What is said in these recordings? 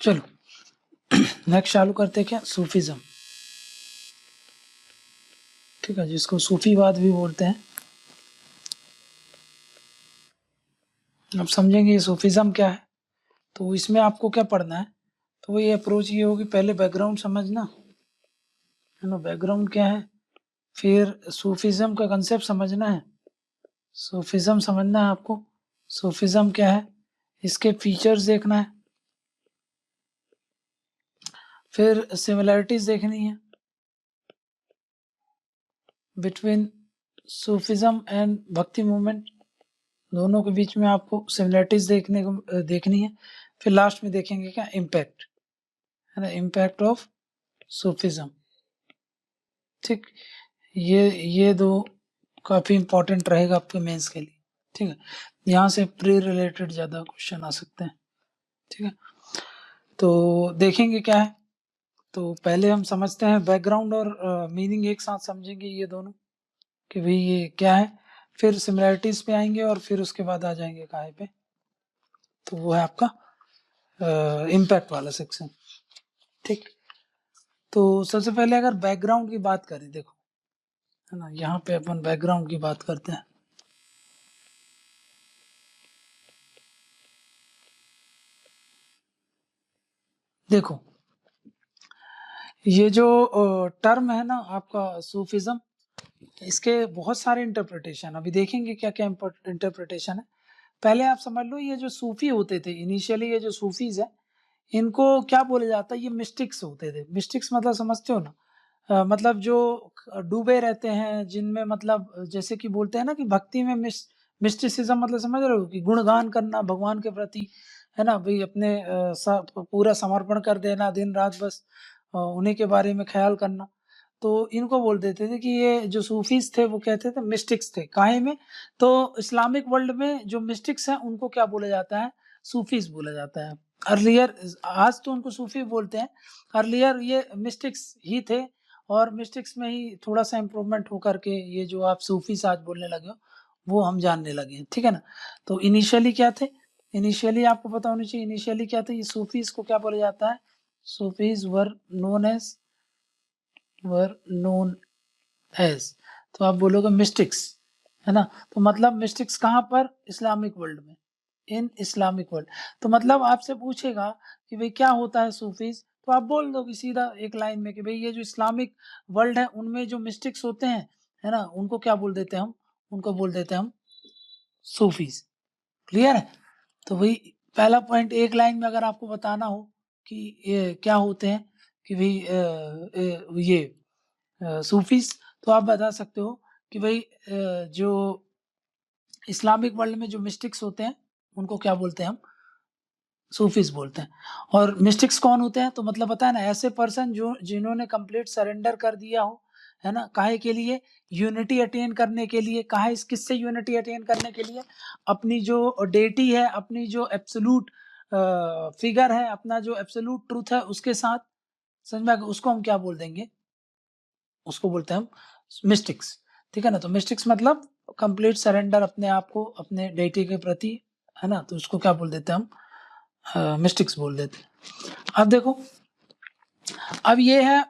चलो नेक्स्ट चालू करते हैं क्या, सूफीज्म। ठीक है, जिसको सूफीवाद भी बोलते हैं। अब समझेंगे ये सूफीज्म क्या है। तो इसमें आपको क्या पढ़ना है, तो वही अप्रोच ये होगी, पहले बैकग्राउंड समझना है ना, बैकग्राउंड क्या है, फिर सूफीज्म का कंसेप्ट समझना है, सूफीज्म समझना है आपको, सूफीज्म क्या है, इसके फीचर्स देखना है, फिर सिमिलरिटीज देखनी है बिटवीन सूफीज्म एंड भक्ति मूवमेंट, दोनों के बीच में आपको सिमिलरिटीज देखनी है। फिर लास्ट में देखेंगे क्या, इम्पैक्ट है ना, इम्पैक्ट ऑफ सूफीज्म। ठीक, ये दो काफी इंपॉर्टेंट रहेगा आपके मेंस के लिए। ठीक है, यहाँ से प्री रिलेटेड ज्यादा क्वेश्चन आ सकते हैं। ठीक है, तो देखेंगे क्या है। तो पहले हम समझते हैं बैकग्राउंड और मीनिंग एक साथ समझेंगे ये दोनों, कि भाई ये क्या है, फिर सिमिलरिटीज पे आएंगे और फिर उसके बाद आ जाएंगे काहे पे, तो वो है आपका इम्पैक्ट वाला सेक्शन। ठीक, तो सबसे पहले अगर बैकग्राउंड की बात करें, देखो है ना, यहाँ पे अपन बैकग्राउंड की बात करते हैं। देखो ये जो टर्म है ना आपका सूफिज्म, इसके बहुत सारे इंटरप्रिटेशन अभी देखेंगे क्या क्या इंटरप्रिटेशन है। पहले आप समझ लो, ये जो सूफी होते थे इनिशियली, ये जो सूफीज है, इनको क्या बोला जाता है, ये मिस्टिक्स होते थे। मिस्टिक्स मतलब समझते हो ना, मतलब जो डूबे रहते हैं, जिनमें मतलब जैसे कि बोलते हैं ना कि भक्ति में मिस्टिसिज्म, मतलब समझ रहे हो कि गुणगान करना भगवान के प्रति, है ना भाई, अपने पूरा समर्पण कर देना, दिन रात बस उन्हीं के बारे में ख्याल करना। तो इनको बोल देते थे कि ये जो सूफीज थे वो कहते थे मिस्टिक्स थे। काहे में, तो इस्लामिक वर्ल्ड में जो मिस्टिक्स हैं उनको क्या बोला जाता है, सूफीज बोला जाता है। अर्लियर, आज तो उनको सूफी बोलते हैं, अर्लियर ये मिस्टिक्स ही थे, और मिस्टिक्स में ही थोड़ा सा इम्प्रूवमेंट होकर के ये जो आप सूफीज आज बोलने लगे हो वो हम जानने लगे हैं। ठीक है ना, तो इनिशियली क्या थे, इनिशियली आपको पता होनी चाहिए इनिशियली क्या थे, ये सूफीज को क्या बोला जाता है, सूफीज वर नोन एज, तो आप बोलोगे मिस्टिक्स, है ना, तो मतलब मिस्टिक्स कहाँ पर, इस्लामिक वर्ल्ड में, इन इस्लामिक वर्ल्ड। तो मतलब आपसे पूछेगा कि भाई क्या होता है सूफीज, तो आप बोल दो कि सीधा एक लाइन में कि भाई ये जो इस्लामिक वर्ल्ड है उनमें जो मिस्टिक्स होते हैं, है ना, उनको क्या बोल देते हैं हम, उनको बोल देते हैं हम सूफीज। क्लियर है, तो भाई पहला पॉइंट एक लाइन में अगर आपको बताना हो कि ये क्या होते हैं, कि भाई ये सूफीज, तो आप बता सकते हो कि भाई जो इस्लामिक वर्ल्ड में जो मिस्टिक्स होते हैं उनको क्या बोलते हैं हम, सूफीज बोलते हैं। और मिस्टिक्स कौन होते हैं, तो मतलब पता है ना, ऐसे पर्सन जो जिन्होंने कंप्लीट सरेंडर कर दिया हो, है ना, काहे के लिए, यूनिटी अटेन करने के लिए। काहे, किससे यूनिटी अटेन करने के लिए, अपनी जो डेटी है, अपनी जो एब्सोल्यूट फिगर है, अपना जो एब्सोल्यूट ट्रूथ है उसके साथ, समझ में आ गया? उसको हम क्या बोल देंगे, उसको बोलते हैं हम मिस्टिक्स। ठीक है ना, तो मिस्टिक्स मतलब कंप्लीट सरेंडर अपने आप को अपने डेटी के प्रति, है ना, तो उसको क्या बोल देते हैं हम, मिस्टिक्स बोल देते हैं। अब देखो, अब ये है,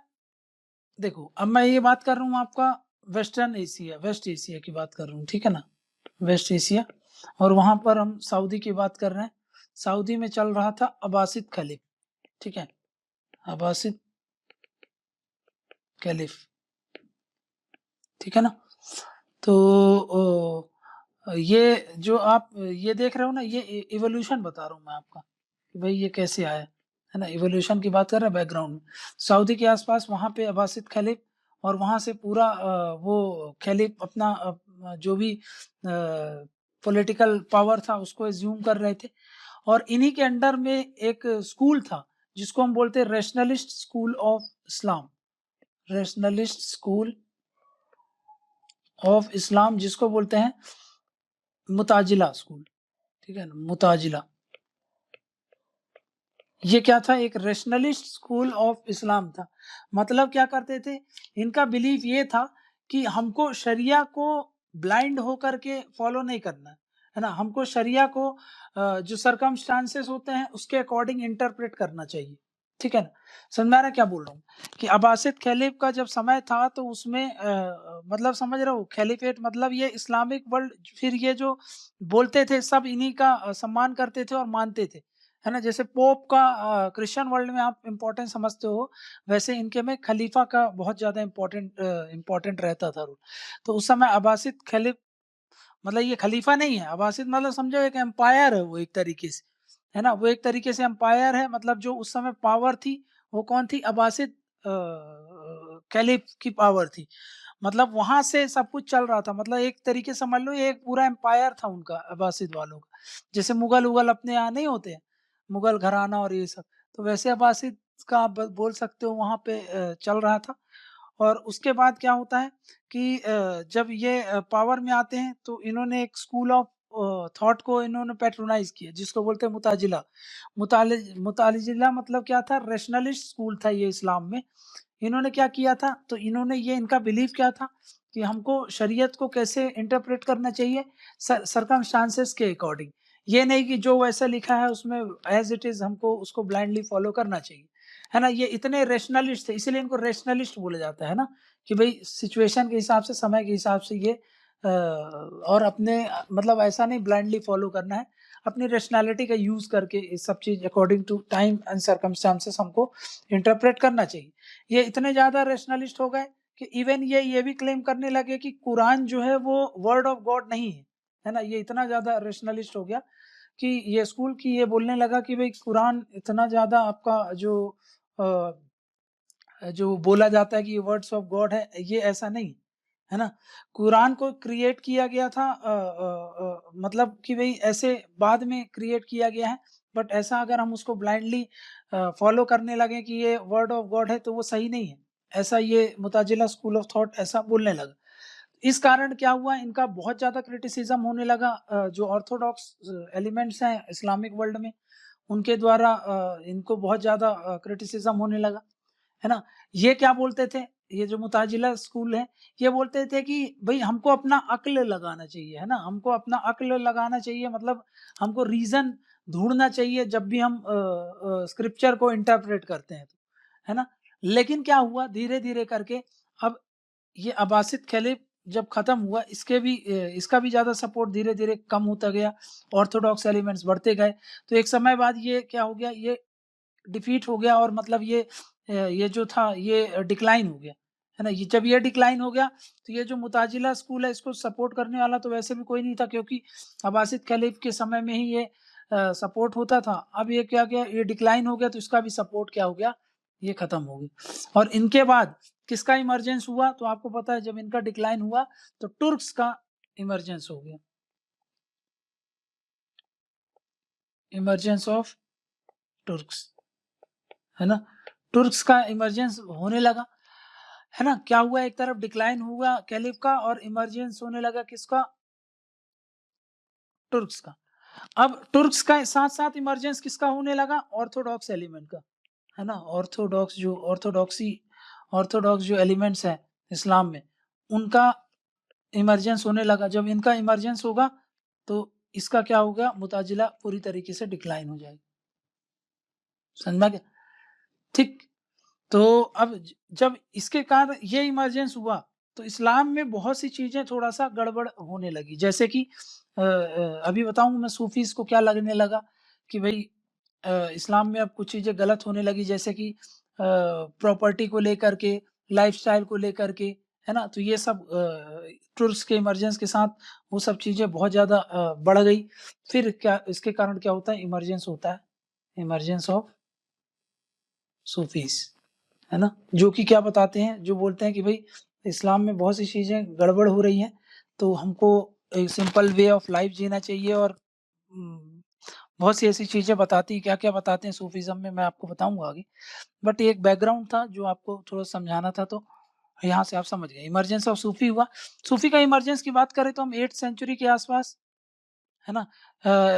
देखो अब मैं ये बात कर रहा हूँ आपका वेस्टर्न एशिया, वेस्ट एशिया की बात कर रहा हूँ। ठीक है ना, वेस्ट एशिया, और वहां पर हम सऊदी की बात कर रहे हैं। सऊदी में चल रहा था अब्बासिद खलीफ। ठीक है, अब्बासिद खलीफ। ठीक है ना, तो ये जो आप ये देख रहे हो ना, ये इवोल्यूशन बता रहा हूँ मैं आपका कि भाई ये कैसे आया, है ना, इवोल्यूशन की बात कर रहे हैं बैकग्राउंड में। सऊदी के आसपास वहां पे अब्बासिद खलीफ, और वहां से पूरा वो खलीफ अपना जो भी पॉलिटिकल पावर था उसको एज्यूम कर रहे थे। और इन्हीं के अंडर में एक स्कूल था जिसको हम बोलते हैं rationalist school of Islam, rationalist school of Islam, जिसको बोलते हैं मुताजिला स्कूल। ठीक है ना, मुताजिला, ये क्या था, एक रैशनलिस्ट स्कूल ऑफ इस्लाम था। मतलब क्या करते थे, इनका बिलीफ ये था कि हमको शरिया को ब्लाइंड होकर के फॉलो नहीं करना है ना, हमको शरिया को जो सरकमस्टांसेस होते हैं उसके अकॉर्डिंग इंटरप्रेट करना चाहिए, ठीक है ना। समझ में आ रहा है क्या बोल रहा हूँ, कि अब्बासिद खलीफ का जब समय था तो उसमें मतलब समझ रहे हो, खलीफेट मतलब ये इस्लामिक वर्ल्ड, फिर ये जो बोलते थे सब इन्हीं का सम्मान करते थे और मानते थे, है ना। जैसे पोप का क्रिश्चियन वर्ल्ड में आप इम्पोर्टेंट समझते हो, वैसे इनके में खलीफा का बहुत ज़्यादा इम्पोर्टेंट रहता था रोल। तो उस समय अब्बासिद खलीफ मतलब ये खलीफा नहीं है, अब्बासिद मतलब समझो एक एम्पायर है वो एक तरीके से, है ना। वो एक तरीके से एम्पायर है, मतलब जो उस समय पावर थी वो कौन थी, अब्बासिद खलीफ की पावर थी। मतलब वहां से सब कुछ चल रहा था, मतलब एक तरीके से समझ लो ये एक पूरा एम्पायर था उनका, अब्बासिद वालों का। जैसे मुगल उगल अपने यहाँ नहीं होते हैं, मुगल घराना और ये सब, तो वैसे अब्बासिद का आप बोल सकते हो वहां पे चल रहा था। और उसके बाद क्या होता है कि जब ये पावर में आते हैं तो इन्होंने एक स्कूल ऑफ थॉट को इन्होंने पैट्रोनाइज किया, जिसको बोलते हैं मुताजिला। मुताजिला मतलब क्या था, रेशनलिस्ट स्कूल था ये इस्लाम में। इन्होंने क्या किया था, तो इन्होंने ये इनका बिलीफ क्या था कि हमको शरीयत को कैसे इंटरप्रेट करना चाहिए, सरकमस्टांसेस के अकॉर्डिंग। ये नहीं कि जो वैसा लिखा है उसमें एज इट इज हमको उसको ब्लाइंडली फॉलो करना चाहिए, है ना। ये इतने रेशनलिस्ट थे, इसीलिए इनको रेशनलिस्ट बोला जाता है ना, कि भाई सिचुएशन के हिसाब से, समय के हिसाब से ये और अपने मतलब ऐसा नहीं ब्लाइंडली फॉलो करना है, अपनी रेशनैलिटी का यूज करके ये सब चीज according to time and circumstances हमको इंटरप्रेट करना चाहिए। ये इतने ज्यादा रेशनलिस्ट हो गए कि इवन ये भी क्लेम करने लगे कि कुरान जो है वो वर्ड ऑफ गॉड नहीं है ना। ये इतना ज्यादा रेशनलिस्ट हो गया कि ये स्कूल की ये बोलने लगा कि भाई कुरान इतना ज्यादा आपका जो बोला जाता है कि ये वर्ड्स ऑफ गॉड है, ये ऐसा नहीं है ना। कुरान को क्रिएट किया गया था मतलब कि भाई ऐसे बाद में क्रिएट किया गया है, बट ऐसा अगर हम उसको ब्लाइंडली फॉलो करने लगे कि ये वर्ड ऑफ गॉड है तो वो सही नहीं है, ऐसा ये मुताजिला स्कूल ऑफ थॉट ऐसा बोलने लगा। इस कारण क्या हुआ, इनका बहुत ज़्यादा क्रिटिसिज्म होने लगा, जो ऑर्थोडॉक्स एलिमेंट्स हैं इस्लामिक वर्ल्ड में उनके द्वारा इनको बहुत ज़्यादा क्रिटिसिज्म होने लगा, है ना। ये क्या बोलते थे, ये जो मुताजिला स्कूल है, ये बोलते थे कि भाई हमको अपना अक्ल लगाना चाहिए, है ना, हमको अपना अक्ल लगाना चाहिए, मतलब हमको रीजन ढूंढना चाहिए जब भी हम स्क्रिप्चर को इंटरप्रेट करते हैं तो, है ना। लेकिन क्या हुआ धीरे धीरे करके, अब ये अब्बासिद खलीफ जब खत्म हुआ, इसका भी ज्यादा सपोर्ट धीरे धीरे कम होता गया, ऑर्थोडॉक्स एलिमेंट्स बढ़ते गए। तो एक समय बाद ये क्या हो गया, ये डिफीट हो गया, और मतलब ये जो था ये डिक्लाइन हो गया, है ना। ये जब ये डिक्लाइन हो गया तो ये जो मुताजिला स्कूल है इसको सपोर्ट करने वाला तो वैसे भी कोई नहीं था, क्योंकि अब्बासिद खलीफ के समय में ही ये सपोर्ट होता था। अब ये क्या गया, ये डिक्लाइन हो गया तो इसका भी सपोर्ट क्या हो गया, ये खत्म हो गया। और इनके बाद किसका इमरजेंस हुआ, तो आपको पता है जब इनका डिक्लाइन हुआ तो तुर्क्स का इमरजेंस हो गया, इमरजेंस ऑफ तुर्क्स, है ना। तुर्क्स का इमरजेंस होने लगा, है ना। क्या हुआ, एक तरफ डिक्लाइन हुआ कैलिफ का और इमरजेंस होने लगा किसका, तुर्क्स का। अब तुर्क्स का साथ साथ इमरजेंस किसका होने लगा, ऑर्थोडॉक्स एलिमेंट का, है ना। ऑर्थोडॉक्स जो एलिमेंट्स है इस्लाम में, उनका इमरजेंस होने लगा। जब इनका इमरजेंस होगा तो इसका क्या होगा, मुताजिला पूरी तरीके से डिक्लाइन हो जाएगी, समझ में गया, ठीक। तो अब जब इसके कारण ये इमरजेंस हुआ तो इस्लाम में बहुत सी चीजें थोड़ा सा गड़बड़ होने लगी, जैसे कि अभी बताऊं मैं सूफीज को क्या लगने लगा कि भाई इस्लाम में अब कुछ चीजें गलत होने लगी, जैसे कि प्रॉपर्टी को लेकर के, लाइफस्टाइल को लेकर के, है ना। तो ये सब टूर्स के इमरजेंस के साथ वो सब चीजें बहुत ज्यादा बढ़ गई। फिर क्या इसके कारण क्या होता है, इमरजेंस होता है, इमरजेंस ऑफ सूफीज, है ना। जो कि क्या बताते हैं, जो बोलते हैं कि भाई इस्लाम में बहुत सी चीज़ें गड़बड़ हो रही हैं, तो हमको एक सिंपल वे ऑफ लाइफ जीना चाहिए। और बहुत सी ऐसी चीज़ें बताती हैं, क्या-क्या बताते हैं सूफीज़्म में मैं आपको बताऊँगा आगे। बट ये एक बैकग्राउंड था जो आपको थोड़ा समझाना था, तो यहाँ से आप समझ गए। इमरजेंस ऑफ सूफी हुआ। सूफी का इमरजेंस की बात करें तो हम 8th सेंचुरी के आसपास, है ना।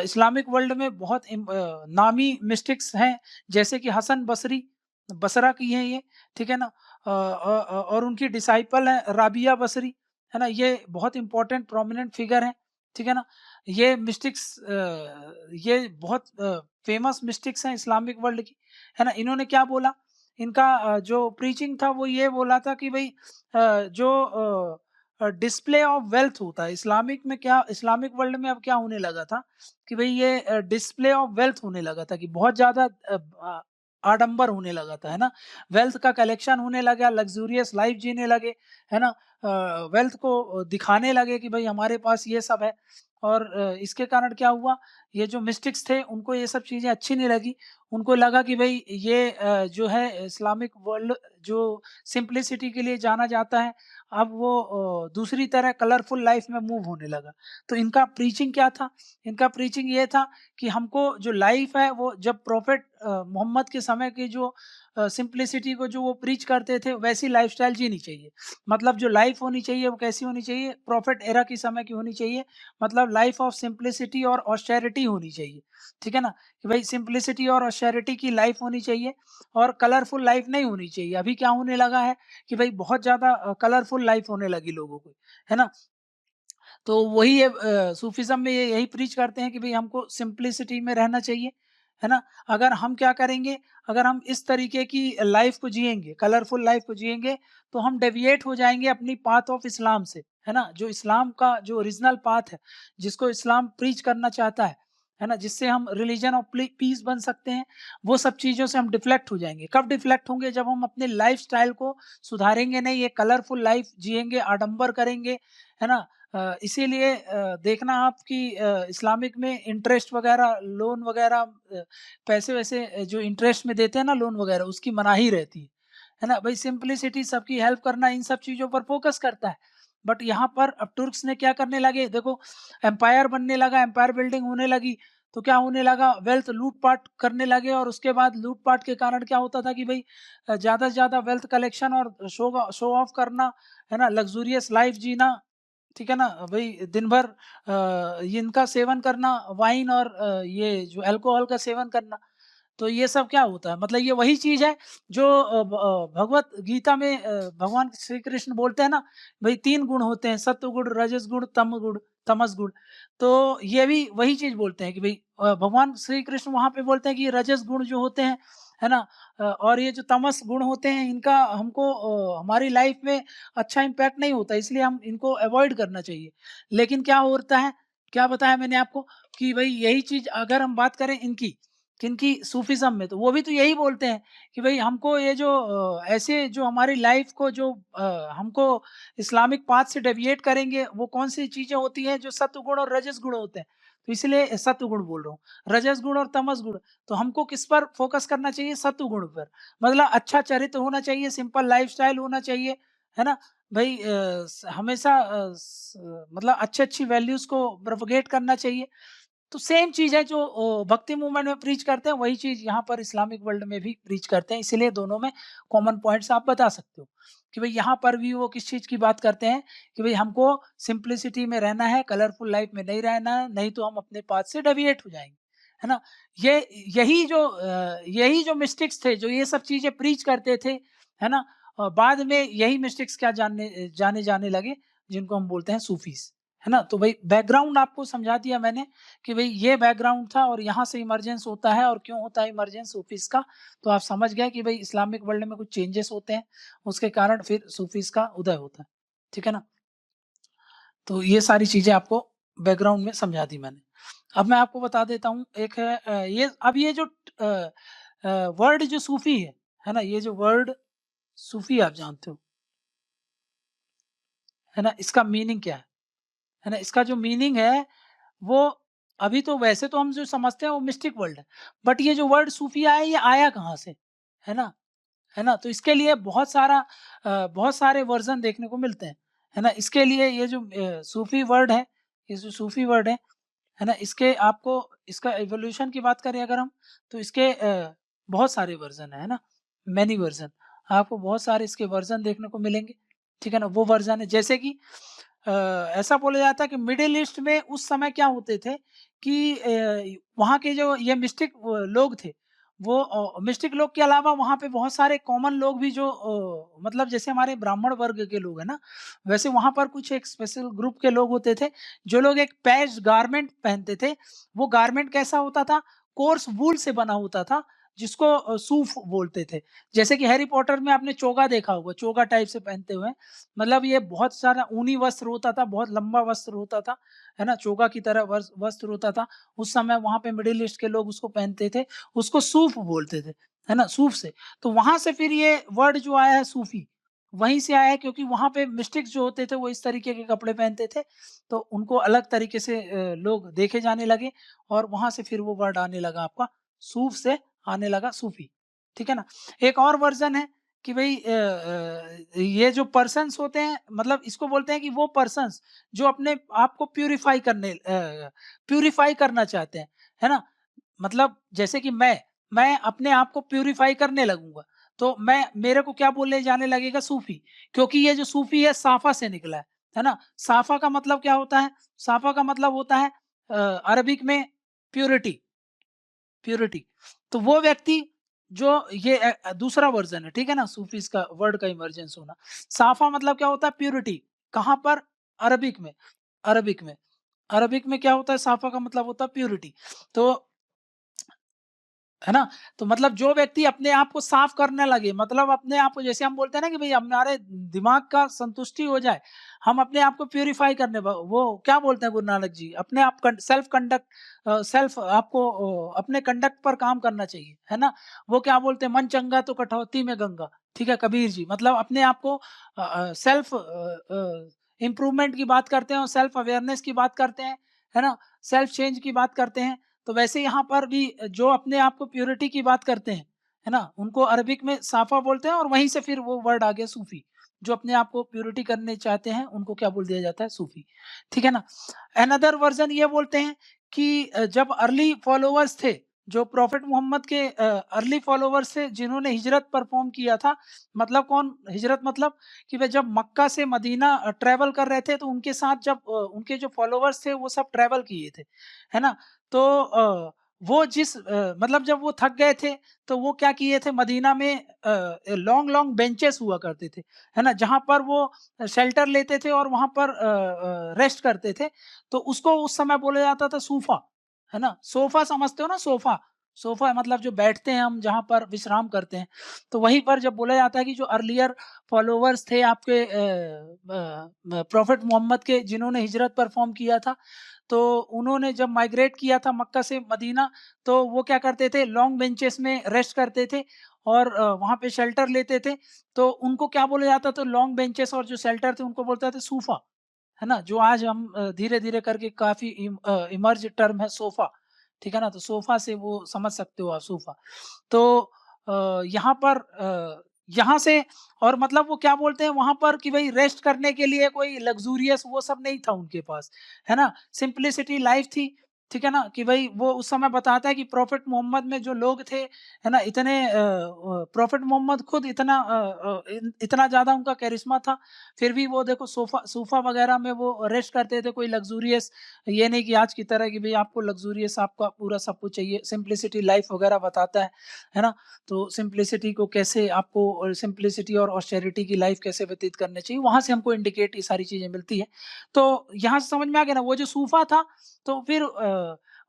इस्लामिक वर्ल्ड में बहुत नामी मिस्टिक्स हैं, जैसे कि हसन बसरी, बसरा की हैं ये, ठीक है ना। और उनकी डिसाइपल है राबिया बसरी, है ना, ये बहुत इंपॉर्टेंट प्रोमिनेंट फिगर है, ठीक है ना। ये मिस्टिक्स ये बहुत फेमस मिस्टिक्स हैं इस्लामिक वर्ल्ड की, है ना। इन्होंने क्या बोला, इनका जो प्रीचिंग था वो ये बोला था कि भाई जो डिस्प्ले ऑफ वेल्थ होता है इस्लामिक में, क्या इस्लामिक वर्ल्ड में अब क्या होने लगा था कि भाई ये डिस्प्ले ऑफ वेल्थ होने लगा था, कि बहुत ज्यादा आडंबर होने लगा था, है ना। वेल्थ का कलेक्शन होने लगा, लग्जूरियस लाइफ जीने लगे, है ना। वेल्थ को दिखाने लगे कि भाई हमारे पास ये सब है। और इसके कारण क्या हुआ, ये जो मिस्टिक्स थे उनको ये सब चीजें अच्छी नहीं लगी। उनको लगा कि भाई ये जो है इस्लामिक वर्ल्ड जो सिंप्लिसिटी के लिए जाना जाता है, अब वो दूसरी तरह कलरफुल लाइफ में मूव होने लगा। तो इनका प्रीचिंग क्या था, इनका प्रीचिंग ये था कि हमको जो लाइफ है वो जब प्रॉफिट मोहम्मद के समय की जो सिंप्लिसिटी को जो वो प्रीच करते थे वैसी लाइफस्टाइल जीनी चाहिए। मतलब जो लाइफ होनी चाहिए वो कैसी होनी चाहिए, प्रॉफिट एरा की समय की होनी चाहिए। मतलब लाइफ ऑफ सिंप्लिसिटी और ऑस्टेरिटी होनी चाहिए, ठीक है ना। कि भाई सिंप्लिसिटी और ऑस्टेरिटी की लाइफ होनी चाहिए और कलरफुल लाइफ नहीं होनी चाहिए। अभी क्या होने लगा है कि भाई बहुत ज्यादा कलरफुल लाइफ होने लगी लोगों को, है ना। तो वही है सूफिज्म में ये यही प्रीच करते हैं कि भाई हमको सिंप्लिसिटी में रहना चाहिए, है ना। अगर हम क्या करेंगे, अगर हम इस तरीके की लाइफ को जिएंगे, कलरफुल लाइफ को जिएंगे, तो हम डेविएट हो जाएंगे अपनी पाथ ऑफ इस्लाम से, है ना। जो इस्लाम का जो ओरिजिनल पाथ है, जिसको इस्लाम प्रीच करना चाहता है ना, जिससे हम रिलीजन ऑफ पीस बन सकते हैं, वो सब चीजों से हम डिफ्लेक्ट हो जाएंगे। कब डिफ्लेक्ट होंगे, जब हम अपने लाइफ स्टाइल को सुधारेंगे नहीं, ये कलरफुल लाइफ जिएंगे, आडंबर करेंगे, है ना। इसीलिए देखना आप कि इस्लामिक में इंटरेस्ट वगैरह, लोन वगैरह, पैसे वैसे जो इंटरेस्ट में देते हैं ना, लोन वगैरह, उसकी मनाही रहती है ना। भाई सिंप्लिसिटी, सबकी हेल्प करना, इन सब चीजों पर फोकस करता है। बट यहाँ पर अब तुर्क्स ने क्या करने लगे, देखो एम्पायर बनने लगा, एम्पायर बिल्डिंग होने लगी, तो क्या होने लगा, वेल्थ लूटपाट करने लगे। और उसके बाद लूटपाट के कारण क्या होता था कि भाई ज्यादा से ज्यादा वेल्थ कलेक्शन और शो ऑफ करना, है ना, लग्जूरियस लाइफ जीना, ठीक है ना। भाई दिन भर इनका सेवन करना, वाइन और ये जो अल्कोहल का सेवन करना। तो ये सब क्या होता है, मतलब ये वही चीज है जो भगवत गीता में भगवान श्री कृष्ण बोलते हैं ना, भाई 3 गुण होते हैं, सत्व गुण, रजस गुण, तम गुण, तमस गुण। तो ये भी वही चीज बोलते हैं कि भाई भगवान श्री कृष्ण वहां पे बोलते हैं कि रजस गुण जो होते हैं, है ना, और ये जो तमस गुण होते हैं, इनका हमको हमारी लाइफ में अच्छा इम्पैक्ट नहीं होता, इसलिए हम इनको अवॉइड करना चाहिए। लेकिन क्या होता है, क्या बताया मैंने आपको कि भाई यही चीज अगर हम बात करें इनकी, किनकी, सूफिज्म में, तो वो भी तो यही बोलते हैं कि भाई हमको ये जो ऐसे जो हमारी लाइफ को जो हमको इस्लामिक पाथ से डेविएट करेंगे, वो कौन सी चीजें होती हैं, जो सत्व गुण और रजस गुण होते हैं। तो इसलिए सत्व गुण बोल रहा हूँ, रजस गुण और तमस गुण। तो हमको किस पर फोकस करना चाहिए, सत्व गुण पर। मतलब अच्छा चरित्र होना चाहिए, सिंपल लाइफस्टाइल होना चाहिए, है ना। भाई हमेशा मतलब अच्छी अच्छी वैल्यूज को प्रोपगेट करना चाहिए। तो सेम चीज है जो भक्ति मूवमेंट में प्रीच करते हैं, वही चीज यहाँ पर इस्लामिक वर्ल्ड में भी प्रीच करते हैं। इसलिए दोनों में कॉमन पॉइंट्स आप बता सकते हो कि भाई यहाँ पर भी वो किस चीज की बात करते हैं कि भाई हमको सिंप्लिसिटी में रहना है, कलरफुल लाइफ में नहीं रहना है, नहीं तो हम अपने पाथ से डेविएट हो जाएंगे, है ना। ये यही जो मिस्टिक्स थे, जो ये सब चीजें प्रीच करते थे, है ना। बाद में यही मिस्टिक्स क्या जाने जाने लगे, जिनको हम बोलते हैं सूफीज, है ना। तो भाई बैकग्राउंड आपको समझा दिया मैंने कि भाई ये बैकग्राउंड था और यहाँ से इमरजेंस होता है, और क्यों होता है इमरजेंस सूफीज का। तो आप समझ गए कि भाई इस्लामिक वर्ल्ड में कुछ चेंजेस होते हैं, उसके कारण फिर सूफीज का उदय होता है, ठीक है ना। तो ये सारी चीजें आपको बैकग्राउंड में समझा दी मैंने। अब मैं आपको बता देता हूँ, एक है ये, अब ये जो वर्ड जो सूफी है ना, ये जो वर्ड सूफी आप जानते हो, है ना, इसका मीनिंग क्या है ना। इसका जो मीनिंग है वो, अभी तो वैसे तो हम जो समझते हैं वो मिस्टिक वर्ल्ड है, बट ये जो वर्ड सूफिया है, ये आया कहाँ से, है ना, है ना। तो इसके लिए बहुत सारे वर्जन देखने को मिलते हैं, है ना। इसके लिए ये जो सूफी वर्ड है, ये जो सूफी वर्ड है ना, इसके आपको, इसका एवोल्यूशन की बात करें अगर हम, तो इसके बहुत सारे वर्जन है ना, मैनी वर्जन। आपको बहुत सारे इसके वर्जन देखने को मिलेंगे, ठीक है ना। वो वर्जन है जैसे कि ऐसा बोला जाता है कि मिडिल ईस्ट में उस समय क्या होते थे कि वहाँ के जो ये मिस्टिक लोग थे, वो मिस्टिक लोग के अलावा वहाँ पे बहुत सारे कॉमन लोग भी जो मतलब जैसे हमारे ब्राह्मण वर्ग के लोग हैं ना, वैसे वहाँ पर कुछ एक स्पेशल ग्रुप के लोग होते थे, जो लोग एक पैच गारमेंट पहनते थे। वो गारमेंट कैसा होता था? कोर्स वूल से बना होता था, जिसको सूफ बोलते थे। जैसे कि हैरी पॉटर में आपने चोगा देखा होगा, चोगा टाइप से पहनते हुए। मतलब ये बहुत सारा ऊनी वस्त्र होता था, बहुत लंबा वस्त्र होता था, है ना? चोगा की तरह वस्त्र होता था। उस समय वहाँ पे मिडिल ईस्ट के लोग उसको पहनते थे। उसको सूफ बोलते थे, है ना? सूफ से। तो वहाँ से फिर ये वर्ड जो आया है सूफी, वहीं से आया है, क्योंकि वहाँ पे मिस्टिक्स जो होते थे वो इस तरीके के कपड़े पहनते थे, तो उनको अलग तरीके से लोग देखे जाने लगे, और वहाँ से फिर वो वर्ड आने लगा आपका, सूफ से आने लगा सूफी, ठीक है ना? एक और वर्ज़न है कि भई ये जो पर्सन्स होते हैं, मतलब इसको बोलते हैं कि वो पर्सन्स जो अपने आप को प्यूरिफाई करना चाहते हैं, है ना? मतलब जैसे कि मैं अपने आप को प्यूरिफाई करने लगूँगा, तो मेरे को क्या बोले जाने लगेगा? सूफ़ी, क्योंकि ये जो सूफ़ी है साफ़ा से निकला है ना? साफ़ा का मतलब क्या होता है? साफ़ा का मतलब होता है अरबिक में प्यूरिटी, प्यूरिटी। तो वो व्यक्ति जो ये दूसरा वर्ज़न है, ठीक है ना? सूफ़ीज़ का वर्ड का इमर्जेंस होना। साफ़ा मतलब क्या होता है? प्यूरिटी। कहाँ पर? अरबिक में, अरबिक में। अरबिक में क्या होता है? साफ़ा का मतलब होता है प्यूरिटी। तो है ना? तो मतलब जो व्यक्ति अपने आप को साफ करने लगे, मतलब अपने आप को, जैसे हम बोलते हैं ना कि भई हमारे दिमाग का संतुष्टि हो जाए, हम अपने आप को प्यूरिफाई करने वो क्या बोलते हैं गुरु नानक जी? अपने आप सेल्फ कंडक्ट सेल्फ आपको अपने कंडक्ट पर काम करना चाहिए, है ना? वो क्या बोलते हैं? मन चंगा तो कटौती में गंगा, ठीक है? कबीर जी। मतलब अपने आप को सेल्फ इम्प्रूवमेंट की बात करते हैं और सेल्फ अवेयरनेस की बात करते हैं, है ना? सेल्फ चेंज की बात करते हैं। तो वैसे यहाँ पर भी जो अपने आप को प्योरिटी की बात करते हैं, है ना? उनको अरबिक में साफ़ा बोलते हैं, और वहीं से फिर वो वर्ड आ गया सूफ़ी। जो अपने आप को प्योरिटी करने चाहते हैं, उनको क्या बोल दिया जाता है? सूफ़ी। ठीक है ना? अनदर वर्ज़न ये बोलते हैं कि जब अर्ली फ़ॉलोवर्स थे, जो प्रॉफ़ेट मोहम्मद के अर्ली फ़ॉलोवर्स थे, जिन्होंने हिजरत परफ़ॉर्म किया था, मतलब कौन हिजरत? मतलब कि वे जब मक्का से मदीना ट्रैवल कर रहे थे, तो उनके साथ जब उनके जो फ़ॉलोवर्स थे, वो सब ट्रैवल किए थे, है ना? तो वो मतलब जब वो थक गए थे, तो वो क्या किए थे? मदीना में लॉन्ग-लॉन्ग बेंचेस हुआ करते थे, है ना? जहाँ पर वो शेल्टर लेते थे और वहाँ पर रेस्ट करते थे। तो उसको उस समय बोला जाता था सूफ़ा, है ना? सोफ़ा समझते हो ना? सोफ़ा, सोफ़ा मतलब जो बैठते हैं हम, जहाँ पर विश्राम करते हैं। तो वहीं पर जब बोला जाता है कि जो अर्लियर फ़ॉलोवर्स थे आपके प्रॉफ़ेट मोहम्मद के, जिन्होंने हिजरत परफ़ॉर्म किया था, तो उन्होंने जब माइग्रेट किया था मक्का से मदीना, तो वो क्या करते थे? लॉन्ग बेंचेस में रेस्ट करते थे, और वहाँ पे शेल्टर लेते थे। तो उनको क्या बोला जाता था? लॉन्ग बेंचेस और जो शेल्टर थे, उनको बोलते थे सूफ़ा, है ना? जो आज हम धीरे-धीरे करके काफ़ी इमर्ज टर्म है सोफ़ा, ठीक है ना? तो सोफ़ा से वो समझ सकते हो आप, सोफ़ा। तो यहाँ पर यहाँ से, और मतलब वो क्या बोलते हैं वहाँ पर कि भई रेस्ट करने के लिए कोई लग्ज़ूरियस वो सब नहीं था उनके पास, है ना? सिम्प्लिसिटी लाइफ़ थी, ठीक है ना? कि भई वो उस समय बताता है कि प्रॉफ़ेट मोहम्मद में जो लोग थे, है ना? इतने प्रॉफ़ेट मोहम्मद खुद इतना इतना ज़्यादा उनका करिश्मा था, फिर भी वो देखो सोफ़ा वग़ैरह में वो रेस्ट करते थे, कोई लग्ज़ूरियस, ये नहीं कि आज की तरह कि भई आपको लग्ज़ूरियस आपका पूरा सब कुछ चाहिए, सिम्प्लिसिटी लाइफ़ वग़ैरह बताता है ना? तो सिम्प्लिसिटी को कैसे आपको, और सिम्प्लिसिटी और ऑस्टेरिटी की लाइफ़ कैसे व्यतीत करनी चाहिए, वहाँ से हमको इंडिकेट ये सारी चीज़ें मिलती हैं। तो यहाँ से समझ में आ गया ना, वो जो सूफ़ा था, तो फिर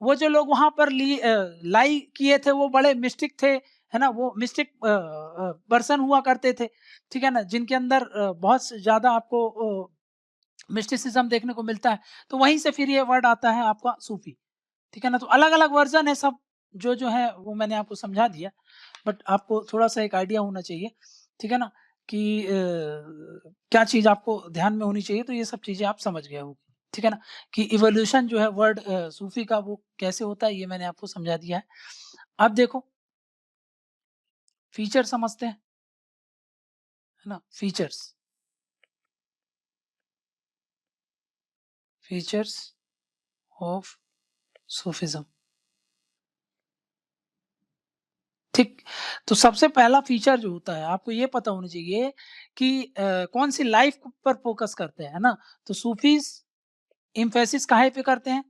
वो जो लोग वहाँ पर लाई किए थे, वो बड़े मिस्टिक थे, है ना? वो मिस्टिक पर्सन हुआ करते थे, ठीक है ना? जिनके अंदर बहुत ज़्यादा आपको मिस्टिसिज़्म देखने को मिलता है। तो वहीं से फिर ये वर्ड आता है आपका सूफ़ी, ठीक है ना? तो अलग-अलग वर्ज़न है सब, जो है वो मैंने आपको समझा दिया। बट आपको थोड़ा-सा एक आइडिया होना चाहिए, ठीक है ना? कि क्या चीज़ आपको ध्यान में होनी चाहिए, तो ये सब चीज़ें आप समझ गए होंगे, ठीक है ना? कि इवोल्यूशन जो है वर्ड सूफ़ी का, वो कैसे होता है, ये मैंने आपको समझा दिया है। अब देखो, फीचर समझते हैं, है ना? फीचर्स ऑफ सूफिज़्म, ठीक। तो सबसे पहला फीचर जो होता है, आपको ये पता होना चाहिए कि कौन-सी लाइफ़ पर फ़ोकस करते हैं, है ना? तो सूफ़ीज़ एम्फेसिस काहे पे करते हैं?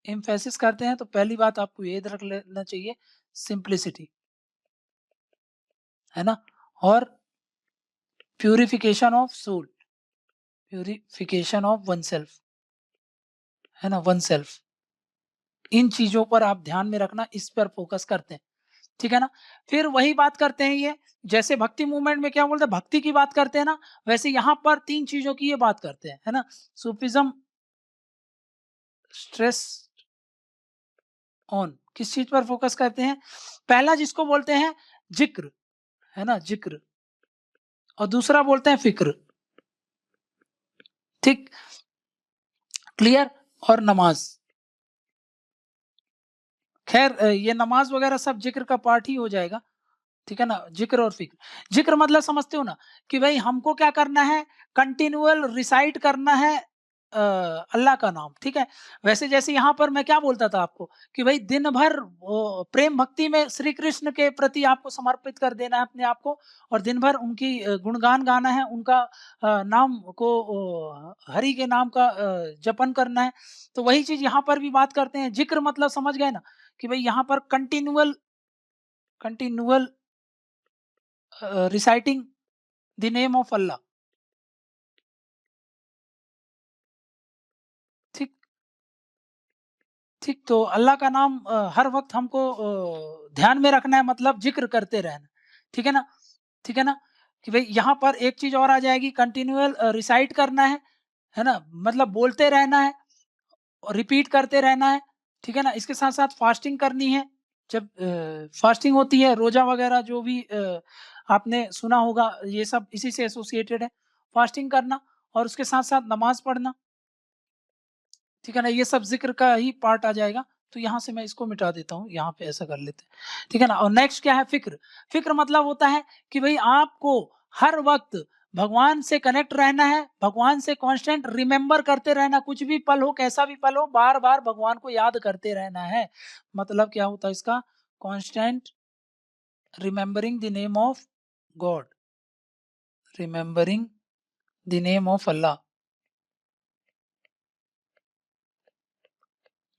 एम्फेसिस करते हैं, तो पहली बात आपको ये याद रख लेना चाहिए, सिम्प्लिसिटी। है ना, और purification of soul, purification of one self, है ना, वन सेल्फ। इन चीजों पर आप ध्यान में रखना, इस पर फोकस करते हैं, ठीक है ना। फिर वही बात करते हैं, ये जैसे भक्ति मूवमेंट में क्या बोलते हैं, भक्ति की बात करते हैं ना, वैसे यहाँ पर 3 चीजों की ये बात करते हैं, है ना। सूफिज्म स्ट्रेस ऑन किस चीज पर फोकस करते हैं, पहला जिसको बोलते हैं जिक्र, है ना, जिक्र, और दूसरा बोलते हैं फिक्र, ठीक, क्लियर, और नमाज। खैर ये नमाज वगैरह सब जिक्र का पार्ट ही हो जाएगा, ठीक है ना। जिक्र और फिक्र, जिक्र मतलब समझते हो ना, कि भाई हमको क्या करना है, कंटिन्यूअल रिसाइट करना है अल्लाह का नाम, ठीक है। वैसे जैसे यहाँ पर मैं क्या बोलता था आपको, कि भाई दिन भर प्रेम भक्ति में श्री कृष्ण के प्रति आपको समर्पित कर देना है अपने आप को, और दिन भर उनकी गुणगान गाना है, उनका नाम को, हरि के नाम का जपन करना है। तो वही चीज यहाँ पर भी बात करते हैं, जिक्र मतलब समझ गए ना, कि भाई यहाँ पर continual continual reciting the name of Allah, ठीक, ठीक। तो अल्लाह का नाम हर वक्त हमको ध्यान में रखना है, मतलब जिक्र करते रहना, ठीक है ना, ठीक है ना। कि भाई यहाँ पर एक चीज और आ जाएगी, कंटिन्यूअल रिसाइट करना है ना, मतलब बोलते रहना है और रिपीट करते रहना है, ठीक है ना। इसके साथ साथ फास्टिंग करनी है, जब फास्टिंग होती है, रोजा वगैरह जो भी आपने सुना होगा, ये सब इसी से एसोसिएटेड है, फास्टिंग करना, और उसके साथ साथ नमाज पढ़ना, ठीक है ना। ये सब ज़िक्र का ही पार्ट आ जाएगा। तो यहाँ से मैं इसको मिटा देता हूँ, यहाँ पे ऐसा कर लेते हैं, ठीक है ना। और नेक्स्ट क्या है, फ़िक्र। फ़िक्र मतलब होता है कि भई आपको हर वक़्त भगवान से कनेक्ट रहना है, भगवान से कांस्टेंट रिमेंबर करते रहना, कुछ भी पल हो, कैसा भी पल हो, बार-बार भगवान को याद करते रहना है। मतलब क्या होता है इसका, constant remembering the name of God, remembering the name of अल्लाह,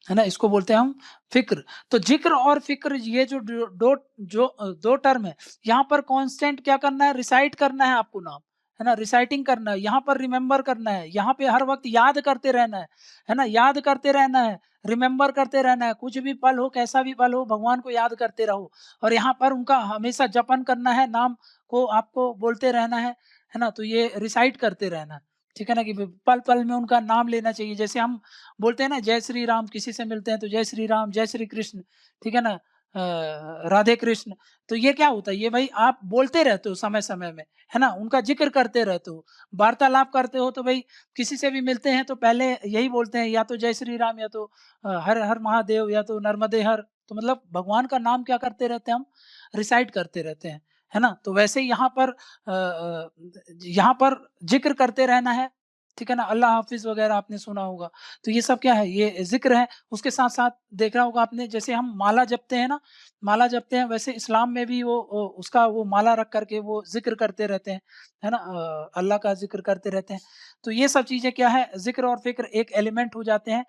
है ना, इसको बोलते हैं हम फ़िक्र। तो ज़िक्र और फ़िक्र, ये जो दो टर्म है, यहाँ पर कांस्टेंट क्या करना है, रिसाइट करना है आपको नाम, है ना, रिसाइटिंग करना है, यहाँ पर रिमेंबर करना है, यहाँ पे हर वक़्त याद करते रहना है ना, याद करते रहना है, रिमेंबर करते रहना है, कुछ भी पल हो, कैसा भी पल हो, भगवान को याद करते रहो, और यहाँ पर उनका हमेशा जपन करना है, नाम को आपको बोलते रहना है ना, तो ये रिसाइट करते रहना है, ठीक है ना, कि पल-पल में उनका नाम लेना चाहिए। जैसे हम बोलते हैं ना, जय श्री राम, किसी से मिलते हैं तो जय श्री राम, जय श्री कृष्ण, ठीक है ना, राधे कृष्ण। तो ये क्या होता है, ये भाई आप बोलते रहते हो समय-समय में, है ना, उनका ज़िक्र करते रहते हो, वार्तालाप करते हो, तो भाई किसी से भी मिलते हैं तो पहले यही बोलते हैं, या तो जय श्री राम, या तो हर हर महादेव, या तो नर्मदे हर। तो मतलब भगवान का नाम क्या करते रहते हैं हम, रिसाइट करते रहते हैं, है ना। तो वैसे ही यहाँ पर ज़िक्र करते रहना है, ठीक है ना, अल्लाह हाफ़िज़ वग़ैरह आपने सुना होगा। तो ये सब क्या है, ये ज़िक्र है। उसके साथ-साथ देखा होगा आपने, जैसे हम माला जपते हैं ना, माला जपते हैं, वैसे इस्लाम में भी वो उसका वो माला रख कर के वो ज़िक्र करते रहते हैं, है ना, अल्लाह का ज़िक्र करते रहते हैं। तो ये सब चीज़ें क्या है, ज़िक्र और फ़िक्र एक एलिमेंट हो जाते हैं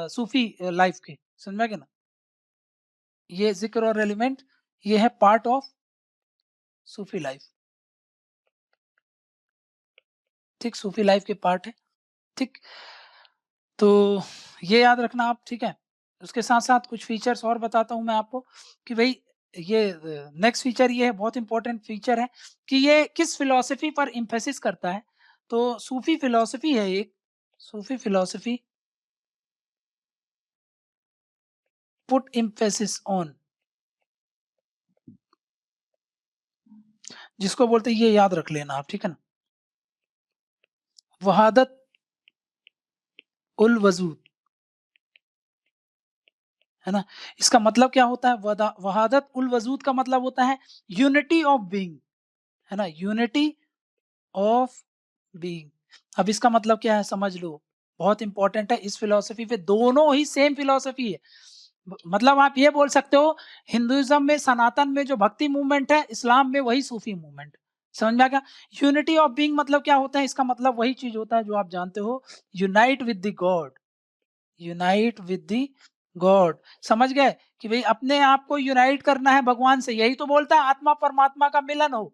सूफ़ी लाइफ़ के, समझ में आ गया ना? ये ज़िक्र और एलिमेंट, ये है पार्ट ऑफ सूफ़ी लाइफ़, ठीक, सूफ़ी लाइफ़ के पार्ट है, ठीक। तो ये याद रखना आप, ठीक है। उसके साथ-साथ कुछ फीचर्स और बताता हूँ मैं आपको, कि भई ये नेक्स्ट फीचर ये है, बहुत इंपॉर्टेंट फीचर है, कि ये किस फिलॉसफी पर एम्फेसिस करता है। तो सूफी फिलॉसफी है एक, सूफी फिलॉसफी पुट एम्फेसिस ऑन, जिसको बोलते हैं, ये याद रख लेना आप, ठीक है ना। वहादत उल वजूद, है ना। इसका मतलब क्या होता है, वहादत उल वजूद का मतलब होता है यूनिटी ऑफ बीइंग, है ना, यूनिटी ऑफ बीइंग। अब इसका मतलब क्या है, समझ लो, बहुत इंपॉर्टेंट है। इस फिलॉसफी पे दोनों ही सेम फिलॉसफी है। मतलब आप ये बोल सकते हो, हिंदुइज्म में, सनातन में जो भक्ति मूवमेंट है, इस्लाम में वही सूफी मूवमेंट, समझ में आ गया। यूनिटी ऑफ बीइंग मतलब क्या होता है, इसका मतलब वही चीज होता है जो आप जानते हो, unite with the God, unite with the God. समझ गए कि भाई अपने आप को यूनाइट करना है भगवान से, यही तो बोलता है आत्मा परमात्मा का मिलन हो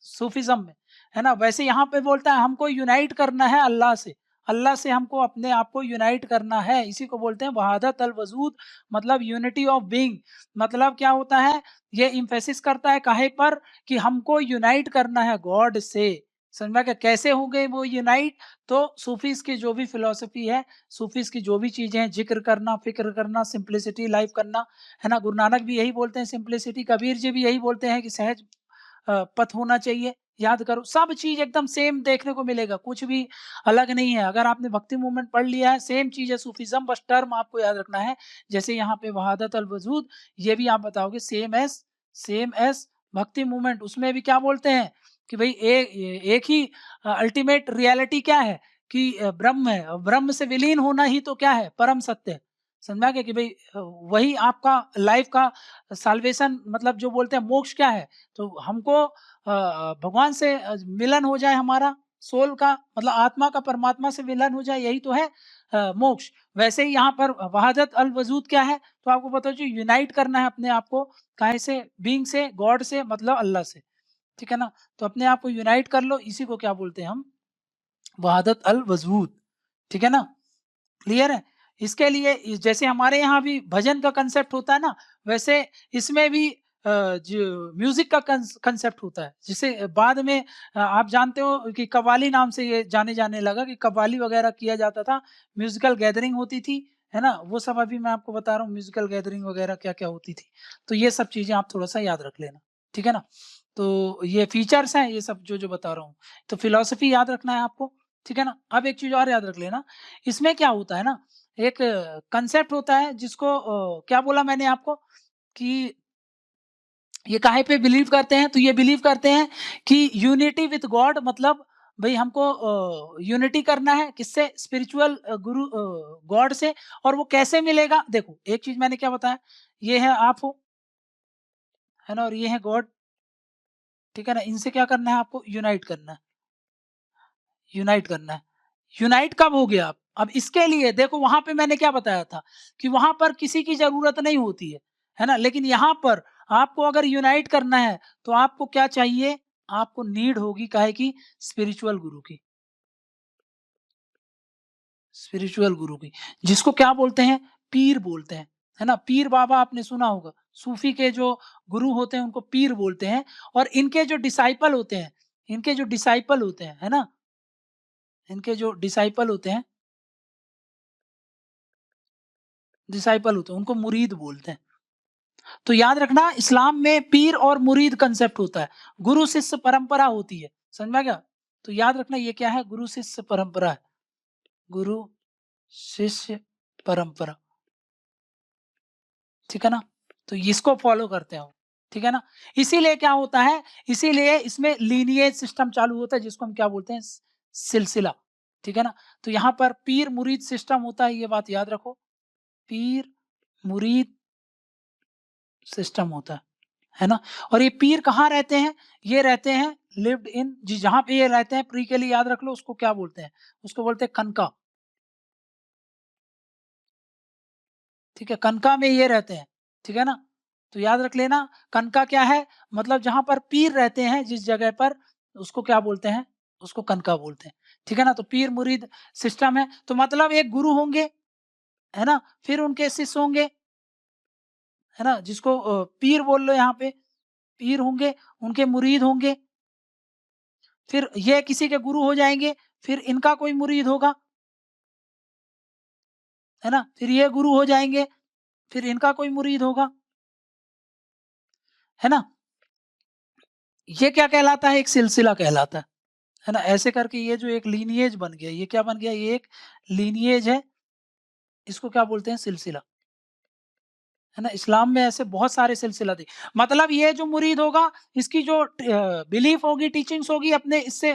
सूफिज्म में, है ना। वैसे यहाँ पे बोलता है हमको यूनाइट करना है अल्लाह से, अल्लाह से हमको अपने आप को यूनाइट करना है, इसी को बोलते हैं वहादत अल वजूद, मतलब यूनिटी ऑफ बीइंग। मतलब क्या होता है, ये इम्फेसिस करता है काहे पर, कि हमको यूनाइट करना है गॉड से। समझ में, कैसे हो गए वो यूनाइट, तो सूफीज की जो भी फिलोसफी है, सूफीज की जो भी चीजें हैं, जिक्र करना, फिक्र करना, सिंप्लिसिटी लाइफ करना, है ना। गुरु नानक भी यही बोलते हैं सिंप्लिसिटी, कबीर जी भी यही बोलते हैं कि सहज पथ होना चाहिए। याद करो, सब चीज एकदम सेम देखने को मिलेगा, कुछ भी अलग नहीं है। अगर आपने भक्ति मूवमेंट पढ़ लिया है, सेम चीज है सूफिज्म, बस टर्म आपको याद रखना है। जैसे यहाँ पे वहादत अल वजूद, ये भी आप बताओगे सेम एस भक्ति मूवमेंट, उसमें भी क्या बोलते हैं कि भाई एक ही अल्टीमेट रियलिटी क्या है कि ब्रह्म है, और ब्रह्म से विलीन होना ही तो क्या है, परम सत्य है। समझा गया कि भाई वही आपका लाइफ का साल्वेशन, मतलब जो बोलते हैं मोक्ष क्या है, तो हमको भगवान से मिलन हो जाए, हमारा सोल का मतलब आत्मा का परमात्मा से मिलन हो जाए, यही तो है मोक्ष। वैसे ही यहाँ पर वहादत अल वजूद क्या है, तो आपको पता है यूनाइट करना है अपने आप को, काहे से, बीइंग से, गॉड से, मतलब अल्लाह से, ठीक है ना। तो अपने आप को यूनाइट कर लो, इसी को क्या बोलते हैं हम, वहादत अल वजूद, ठीक है ना। क्लियर है। इसके लिए जैसे हमारे यहाँ भी भजन का कंसेप्ट होता है ना, वैसे इसमें भी जो म्यूजिक का कंसेप्ट होता है, जिसे बाद में आप जानते हो कि कव्वाली नाम से ये जाने जाने लगा, कि कव्वाली वगैरह किया जाता था, म्यूजिकल गैदरिंग होती थी, है ना। वो सब अभी मैं आपको बता रहा हूँ, म्यूजिकल गैदरिंग वगैरह क्या क्या होती थी। तो ये सब चीजें आप थोड़ा सा याद रख लेना, ठीक है ना। तो ये फीचर्स हैं, ये सब जो जो बता रहा हूँ। तो फिलॉसफी याद रखना है आपको, ठीक है ना। अब एक चीज और याद रख लेना, इसमें क्या होता है ना, एक कंसेप्ट होता है जिसको क्या बोला मैंने आपको, कि ये काहे पे बिलीव करते हैं, तो ये बिलीव करते हैं कि यूनिटी विद गॉड, मतलब भाई हमको यूनिटी करना है किससे, स्पिरिचुअल गुरु गॉड से। और वो कैसे मिलेगा, देखो एक चीज मैंने क्या बताया, ये है आप हो, है ना, और ये है गॉड, ठीक है ना। इनसे क्या करना है, आपको यूनाइट करना है, यूनाइट करना है। यूनाइट कब हो गया आप, अब इसके लिए देखो वहां पे मैंने क्या बताया था, कि वहां पर किसी की जरूरत नहीं होती है ना। लेकिन यहाँ पर आपको अगर यूनाइट करना है, तो आपको क्या चाहिए, आपको नीड होगी काहे की, स्पिरिचुअल गुरु की, स्पिरिचुअल गुरु की, जिसको क्या बोलते हैं, पीर बोलते हैं, है ना। पीर बाबा आपने सुना होगा, सूफी के जो गुरु होते हैं उनको पीर बोलते हैं। और इनके जो डिसाइपल होते हैं, इनके जो डिसाइपल होते हैं, है ना, इनके जो डिसाइपल होते हैं, डिसाइपल होते हैं, उनको मुरीद बोलते हैं। तो याद रखना, इस्लाम में पीर और मुरीद कंसेप्ट होता है, गुरु शिष्य परंपरा होती है, समझ में आ गया। तो याद रखना ये क्या है, गुरु शिष्य परंपरा है, गुरु शिष्य परंपरा, ठीक है ना। तो इसको फॉलो करते हो, ठीक है ना। इसीलिए क्या होता है, इसीलिए इसमें लीनिएज सिस्टम चालू होता है, जिसको हम क्या बोलते हैं, सिलसिला, ठीक है ना। तो यहाँ पर पीर मुरीद सिस्टम होता है, ये बात याद रखो, पीर मुरीद सिस्टम होता है ना। और ये पीर कहाँ रहते हैं, ये रहते हैं लिव्ड इन, जी जहां पे ये रहते हैं प्री के लिए याद रख लो, उसको क्या बोलते हैं, उसको बोलते हैं कनका, ठीक है। कनका में ये रहते हैं, ठीक है ना। तो याद रख लेना, कनका क्या है, मतलब जहां पर पीर रहते हैं जिस जगह पर, उसको क्या बोलते हैं, उसको कनका बोलते हैं, ठीक है ना। तो पीर मुरीद सिस्टम है, तो मतलब एक गुरु होंगे, है ना, फिर उनके शिष्य होंगे, है ना, जिसको पीर बोल लो यहाँ पे, पीर होंगे, उनके मुरीद होंगे, फिर ये किसी के गुरु हो जाएंगे, फिर इनका कोई मुरीद होगा, है ना, फिर ये गुरु हो जाएंगे, फिर इनका कोई मुरीद होगा, है ना। ये क्या कहलाता है, एक सिलसिला कहलाता है ना। ऐसे करके ये जो एक लीनिएज बन गया, ये क्या बन गया, ये एक लीनिएज है, इसको क्या बोलते हैं, सिलसिला, है ना। इस्लाम में ऐसे बहुत सारे सिलसिला थे, मतलब ये जो मुरीद होगा, इसकी जो बिलीफ होगी, टीचिंग्स होगी, अपने इससे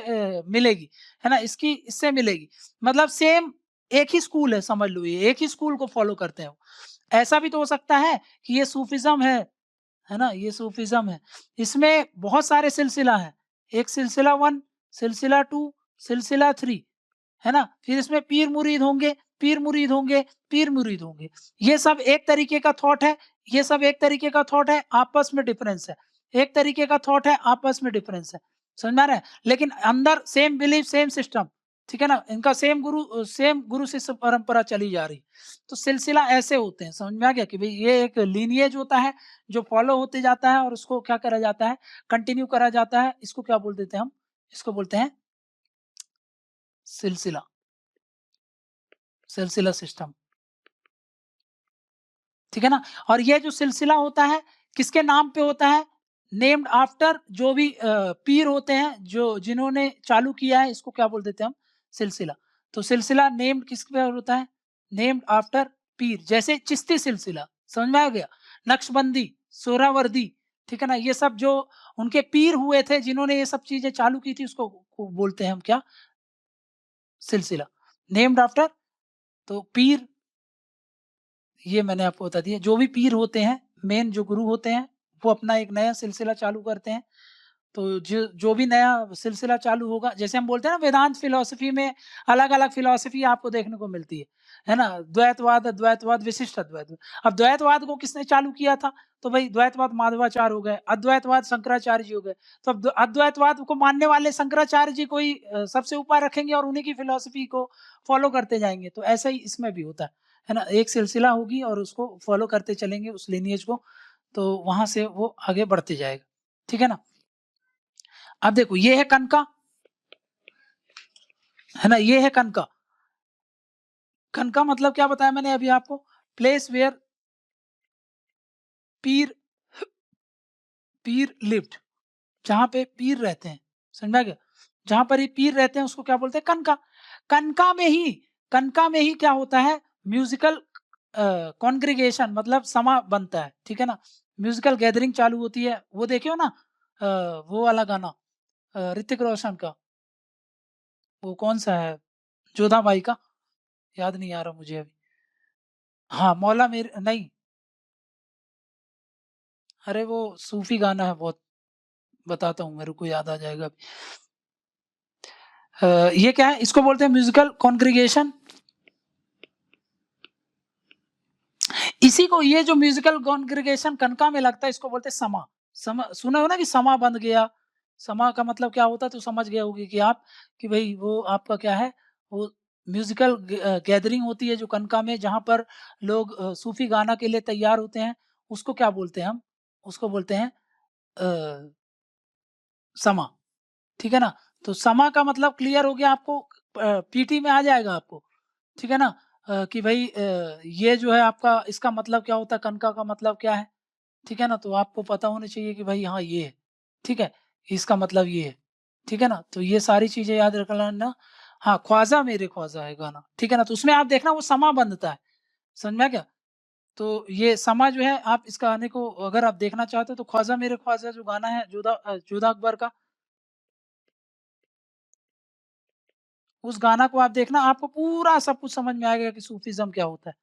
मिलेगी, है ना, इसकी इससे मिलेगी, मतलब सेम एक ही स्कूल है, समझ लो ये एक ही स्कूल को फॉलो करते हैं। ऐसा भी तो हो सकता है कि ये सूफिज्म है ना, ये सूफिज्म है, इसमें बहुत सारे सिलसिला है, एक सिलसिला 1, सिलसिला 2, सिलसिला 3, है ना। फिर इसमें पीर मुरीद होंगे, पीर मुरीद होंगे, पीर मुरीद होंगे। ये सब एक तरीके का थॉट है, ये सब एक तरीके का थॉट है, आपस में डिफरेंस है। एक तरीके का थॉट है, आपस में डिफरेंस है। समझ में आ रहा है? लेकिन अंदर सेम बिलीफ, सेम सिस्टम, ठीक है ना? इनका सेम गुरु शिष्य परंपरा चली जा रही। तो सिलसिला ऐसे होते हैं, समझ में आ गया कि भाई ये एक लीनिएज होता है जो फॉलो होते जाता है और उसको क्या करा जाता है, कंटिन्यू करा जाता है। इसको क्या बोल देते हैं हम? इसको बोलते हैं सिलसिला, सिलसिला सिस्टम, ठीक है ना? और ये जो सिलसिला होता है किसके नाम पे होता है? नेम्ड आफ्टर जो भी पीर होते हैं, जो जिन्होंने चालू किया है, इसको क्या बोल देते हैं हम? सिलसिला। तो सिलसिला नेम्ड किस पे होता है? नेम्ड आफ्टर पीर। जैसे चिश्ती सिलसिला, समझ में आ गया? नक्शबंदी, सोहरावर्दी, ठीक है ना? ये सब जो उनके पीर हुए थे, जिन्होंने ये सब चीजें चालू की थी, उसको को बोलते हैं हम क्या? सिलसिला। नेम्ड आफ्टर, तो पीर, ये मैंने आपको बता दिया। जो भी पीर होते हैं, मेन जो गुरु होते हैं, वो अपना एक नया सिलसिला चालू करते हैं। तो जो भी नया सिलसिला चालू होगा, जैसे हम बोलते हैं ना, वेदांत फिलॉसफी में अलग-अलग फिलॉसफी आपको देखने को मिलती है ना? द्वैतवाद, अद्वैतवाद, विशिष्ट अद्वैत। अब द्वैतवाद को किसने चालू किया था? तो भाई द्वैतवाद माधवाचार्य हो गए, अद्वैतवाद शंकराचार्य जी हो गए। तो अब अद्वैतवाद को मानने वाले शंकराचार्य जी को ही सबसे ऊपर रखेंगे और उन्हीं की फिलॉसफी को फॉलो करते जाएंगे। तो ऐसा ही इसमें भी होता है ना? एक सिलसिला होगी और उसको फॉलो करते चलेंगे, उस लिनिएज को, तो वहां से वो आगे बढ़ते जाएगा, ठीक है ना? अब देखो, ये है कनका, है ना? ये है कनका। कनका मतलब क्या बताया मैंने अभी आपको? Place where Pir Pir lived, जहां पे पीर रहते हैं, समझा गया? जहां पर ये पीर रहते हैं उसको क्या बोलते हैं? कनका। कनका में ही कनका में ही क्या होता है? म्यूजिकल कॉन्ग्रीगेशन, मतलब समा बनता है, ठीक है ना? म्यूजिकल गैदरिंग चालू होती है। वो देखे हो ना वो वाला गाना ऋतिक रोशन का, वो कौन सा है, जोधा बाई का, याद नहीं आ रहा मुझे अभी। हाँ, मौला मेरे नहीं, अरे वो सूफी गाना है बहुत, बताता हूँ, मेरे को याद आ जाएगा अभी। ये क्या है? इसको बोलते हैं म्यूजिकल कॉन्ग्रीगेशन। इसी को, ये जो म्यूजिकल कॉन्ग्रीगेशन कनका में लगता है, इसको बोलते हैं समा। समा सुना हो ना कि समा बंध गया। समा का मतलब क्या होता है, तो समझ गए होगे कि आप, कि भाई वो आपका क्या है, वो म्यूजिकल गैदरिंग होती है जो कनका में, जहां पर लोग सूफी गाना के लिए तैयार होते हैं। उसको क्या बोलते हैं हम? उसको बोलते हैं समा, ठीक है ना? तो समा का मतलब क्लियर हो गया आपको, पीटी में आ जाएगा आपको, ठीक है ना? कि भाई ये जो है आपका, इसका मतलब क्या होता है, कनका का मतलब क्या है, ठीक है ना? तो आपको पता होना चाहिए कि भाई हाँ ये है, ठीक है, इसका मतलब ये है, ठीक है ना? तो ये सारी चीजें याद रख लेना। हाँ, ख्वाजा मेरे ख्वाजा है गाना, ठीक है ना? तो उसमें आप देखना वो समा बंधता है, समझ में आ गया? तो ये समा जो है, आप इस गाने को अगर आप देखना चाहते हो तो ख्वाजा मेरे ख्वाजा जो गाना है, जोधा अकबर का, उस गाना को आप देखना, आपको पूरा सब कुछ समझ में आएगा कि सूफीज़्म क्या होता है,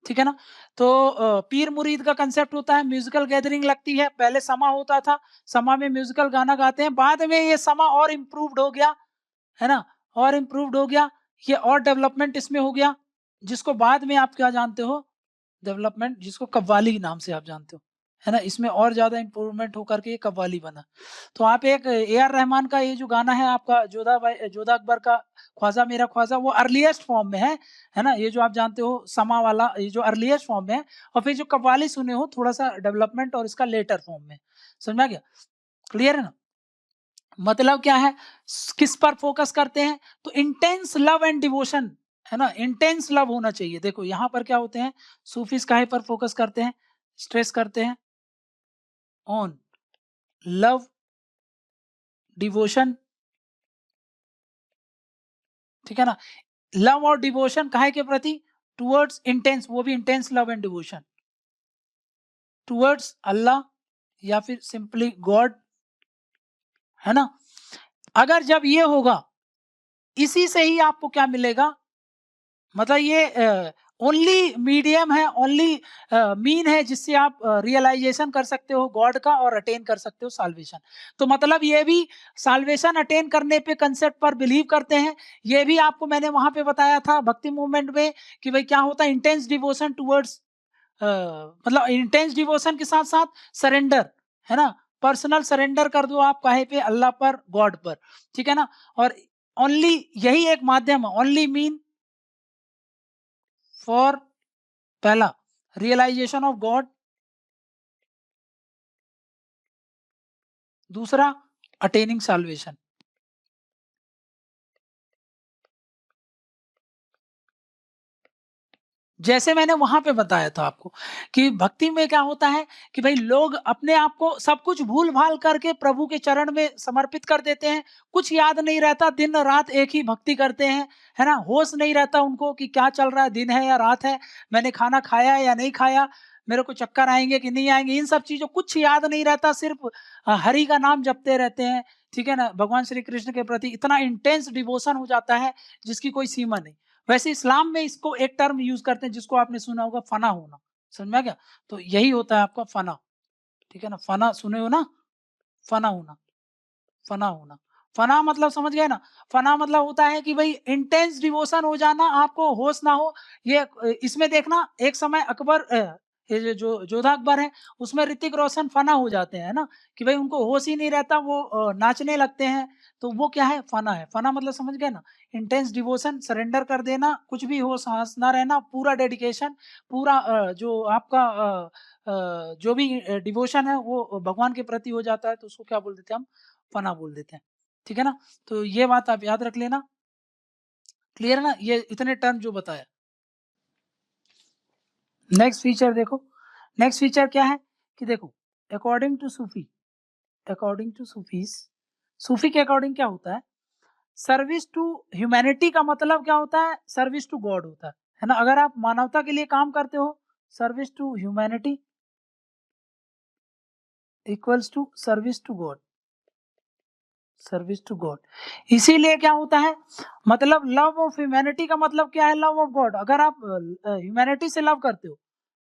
ठीक है ना? तो पीर मुरीद का कांसेप्ट होता है, म्यूजिकल गैदरिंग लगती है, पहले समा होता था, समा में म्यूजिकल गाना गाते हैं, बाद में ये समा और इम्प्रूव्ड हो गया, है ना? और इम्प्रूव्ड हो गया, ये और डेवलपमेंट इसमें हो गया, जिसको बाद में आप क्या जानते हो? डेवलपमेंट, जिसको कव्वाली नाम से आप जानते हो, है ना? इसमें और ज़्यादा इम्प्रूवमेंट होकर के ये कव्वाली बना। तो आप एक ए आर रहमान का ये जो गाना है आपका, जोधा अकबर का ख्वाजा मेरा ख्वाजा, वो अर्लीएस्ट फॉर्म में है ना? ये जो आप जानते हो समा वाला, ये जो अर्लीएस्ट फॉर्म में है, और फिर जो कव्वाली सुने हो थोड़ा-सा डेवलपमेंट और इसका लेटर फॉर्म में। समझ में आ गया? क्लियर है ना? मतलब क्या है? किस पर फोकस करते हैं? तो इंटेंस लव एंड डिवोशन, है ना? इंटेंस लव होना चाहिए। देखो यहाँ पर क्या होते हैं, सूफीज़ काहे पर फोकस करते हैं? स्ट्रेस करते हैं ऑन लव, डिवोशन, ठीक है ना? लव और डिवोशन काहे के प्रति? टुवर्ड्स इंटेंस, वो भी intense love and devotion towards अल्लाह, या फिर सिंपली गॉड, है ना? अगर जब ये होगा, इसी से ही आपको क्या मिलेगा, मतलब ये ओनली मीडियम है, ओनली मीन है जिससे आप रियलाइजेशन कर सकते हो गॉड का और अटेन कर सकते हो साल्वेशन। तो मतलब ये भी साल्वेशन अटेन करने पे कंसेप्ट पर बिलीव करते हैं। ये भी आपको मैंने वहां पे बताया था भक्ति मूवमेंट में कि भाई क्या होता है इंटेंस डिवोशन टुवर्ड्स, मतलब इंटेंस डिवोशन के साथ साथ सरेंडर, है ना, पर्सनल सरेंडर कर दो आप काहे पे, अल्लाह पर, गॉड पर, ठीक है ना। और ओनली यही एक माध्यम है, ओनली मीन फॉर पहला रियलाइजेशन ऑफ गॉड, दूसरा अटेनिंग साल्वेशन। जैसे मैंने वहां पे बताया था आपको कि भक्ति में क्या होता है कि भाई लोग अपने आप को सब कुछ भूल भाल करके प्रभु के चरण में समर्पित कर देते हैं, कुछ याद नहीं रहता, दिन रात एक ही भक्ति करते हैं, है ना, होश नहीं रहता उनको कि क्या चल रहा है, दिन है या रात है, मैंने खाना खाया या नहीं खाया, मेरे को चक्कर आएंगे कि नहीं आएंगे, इन सब चीजों कुछ याद नहीं रहता, सिर्फ हरि का नाम जपते रहते हैं, ठीक है ना। भगवान श्री कृष्ण के प्रति इतना इंटेंस डिवोशन हो जाता है जिसकी कोई सीमा नहीं। वैसे इस्लाम में इसको एक टर्म यूज करते हैं जिसको आपने सुना होगा, फना होना, समझ में आ गया। तो यही होता है आपका फना, ठीक है ना, फना सुने हो ना, फना होना, फना होना, फना मतलब समझ गए ना। फना मतलब होता है कि भाई इंटेंस डिवोशन हो जाना, आपको होश ना हो। ये इसमें देखना एक समय अकबर, ये जो जोधा अकबर है उसमें ऋतिक रोशन फना हो जाते हैं ना, कि भाई उनको होश ही नहीं रहता, वो नाचने लगते हैं। तो वो क्या है, फना है। फना मतलब समझ गए ना, इंटेंस डिवोशन, सरेंडर कर देना, कुछ भी हो सांस ना रहना, पूरा डेडिकेशन, पूरा जो आपका जो भी डिवोशन है वो भगवान के प्रति हो जाता है, तो उसको क्या बोल देते हैं हम, फना बोल देते हैं, ठीक है ना। तो ये बात आप याद रख लेना, क्लियर है ना, ये इतने टर्म जो बताया। नेक्स्ट फीचर देखो, नेक्स्ट फीचर क्या है कि देखो, अकॉर्डिंग टू सूफी, अकॉर्डिंग टू सूफीज, सूफी के अकॉर्डिंग क्या होता है, सर्विस टू ह्यूमैनिटी का मतलब क्या होता है, सर्विस टू गॉड होता है ना। अगर आप मानवता के लिए काम करते हो, service to humanity equals to service to God, service to God. इसीलिए क्या होता है, मतलब लव ऑफ ह्यूमैनिटी का मतलब क्या है, लव ऑफ गॉड। अगर आप ह्यूमैनिटी से लव करते हो,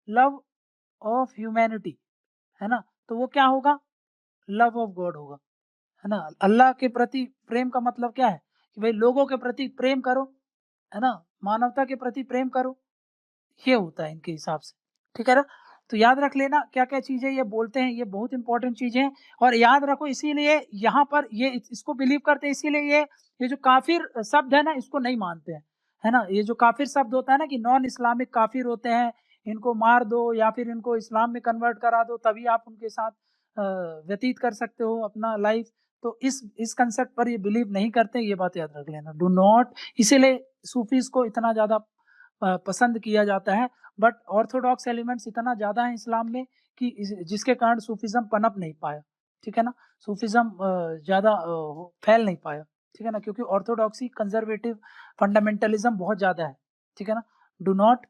लव ऑफ ह्यूमैनिटी, है ना, तो वो क्या होगा, लव ऑफ गॉड होगा, है ना। अल्लाह के प्रति प्रेम का मतलब क्या है कि भाई लोगों के प्रति प्रेम करो, है ना, मानवता के प्रति प्रेम करो, ये होता है इनके हिसाब से, ठीक है ना। तो याद रख लेना क्या क्या चीजें ये बोलते हैं, ये बहुत इंपॉर्टेंट चीजें हैं। और याद रखो इसीलिए यहाँ पर ये इसको बिलीव करते हैं, इसीलिए ये जो काफिर शब्द है ना इसको नहीं मानते हैं, है ना। ये जो काफिर शब्द होता है ना कि नॉन इस्लामिक काफिर होते हैं, इनको मार दो या फिर इनको इस्लाम में कन्वर्ट करा दो तभी आप उनके साथ व्यतीत कर सकते हो अपना लाइफ। तो इस कंसेप्ट पर ये बिलीव नहीं करते, ये बात याद रख लेना, डू नॉट। इसीलिए सूफीज को इतना ज्यादा पसंद किया जाता है। बट ऑर्थोडॉक्स एलिमेंट्स इतना ज्यादा है इस्लाम में कि जिसके कारण सूफिज्म पनप नहीं पाया, ठीक है ना, सूफिज्म ज्यादा फैल नहीं पाया, ठीक है ना, क्योंकि ऑर्थोडॉक्सी कंजर्वेटिव फंडामेंटलिज्म बहुत ज्यादा है, ठीक है ना। Do not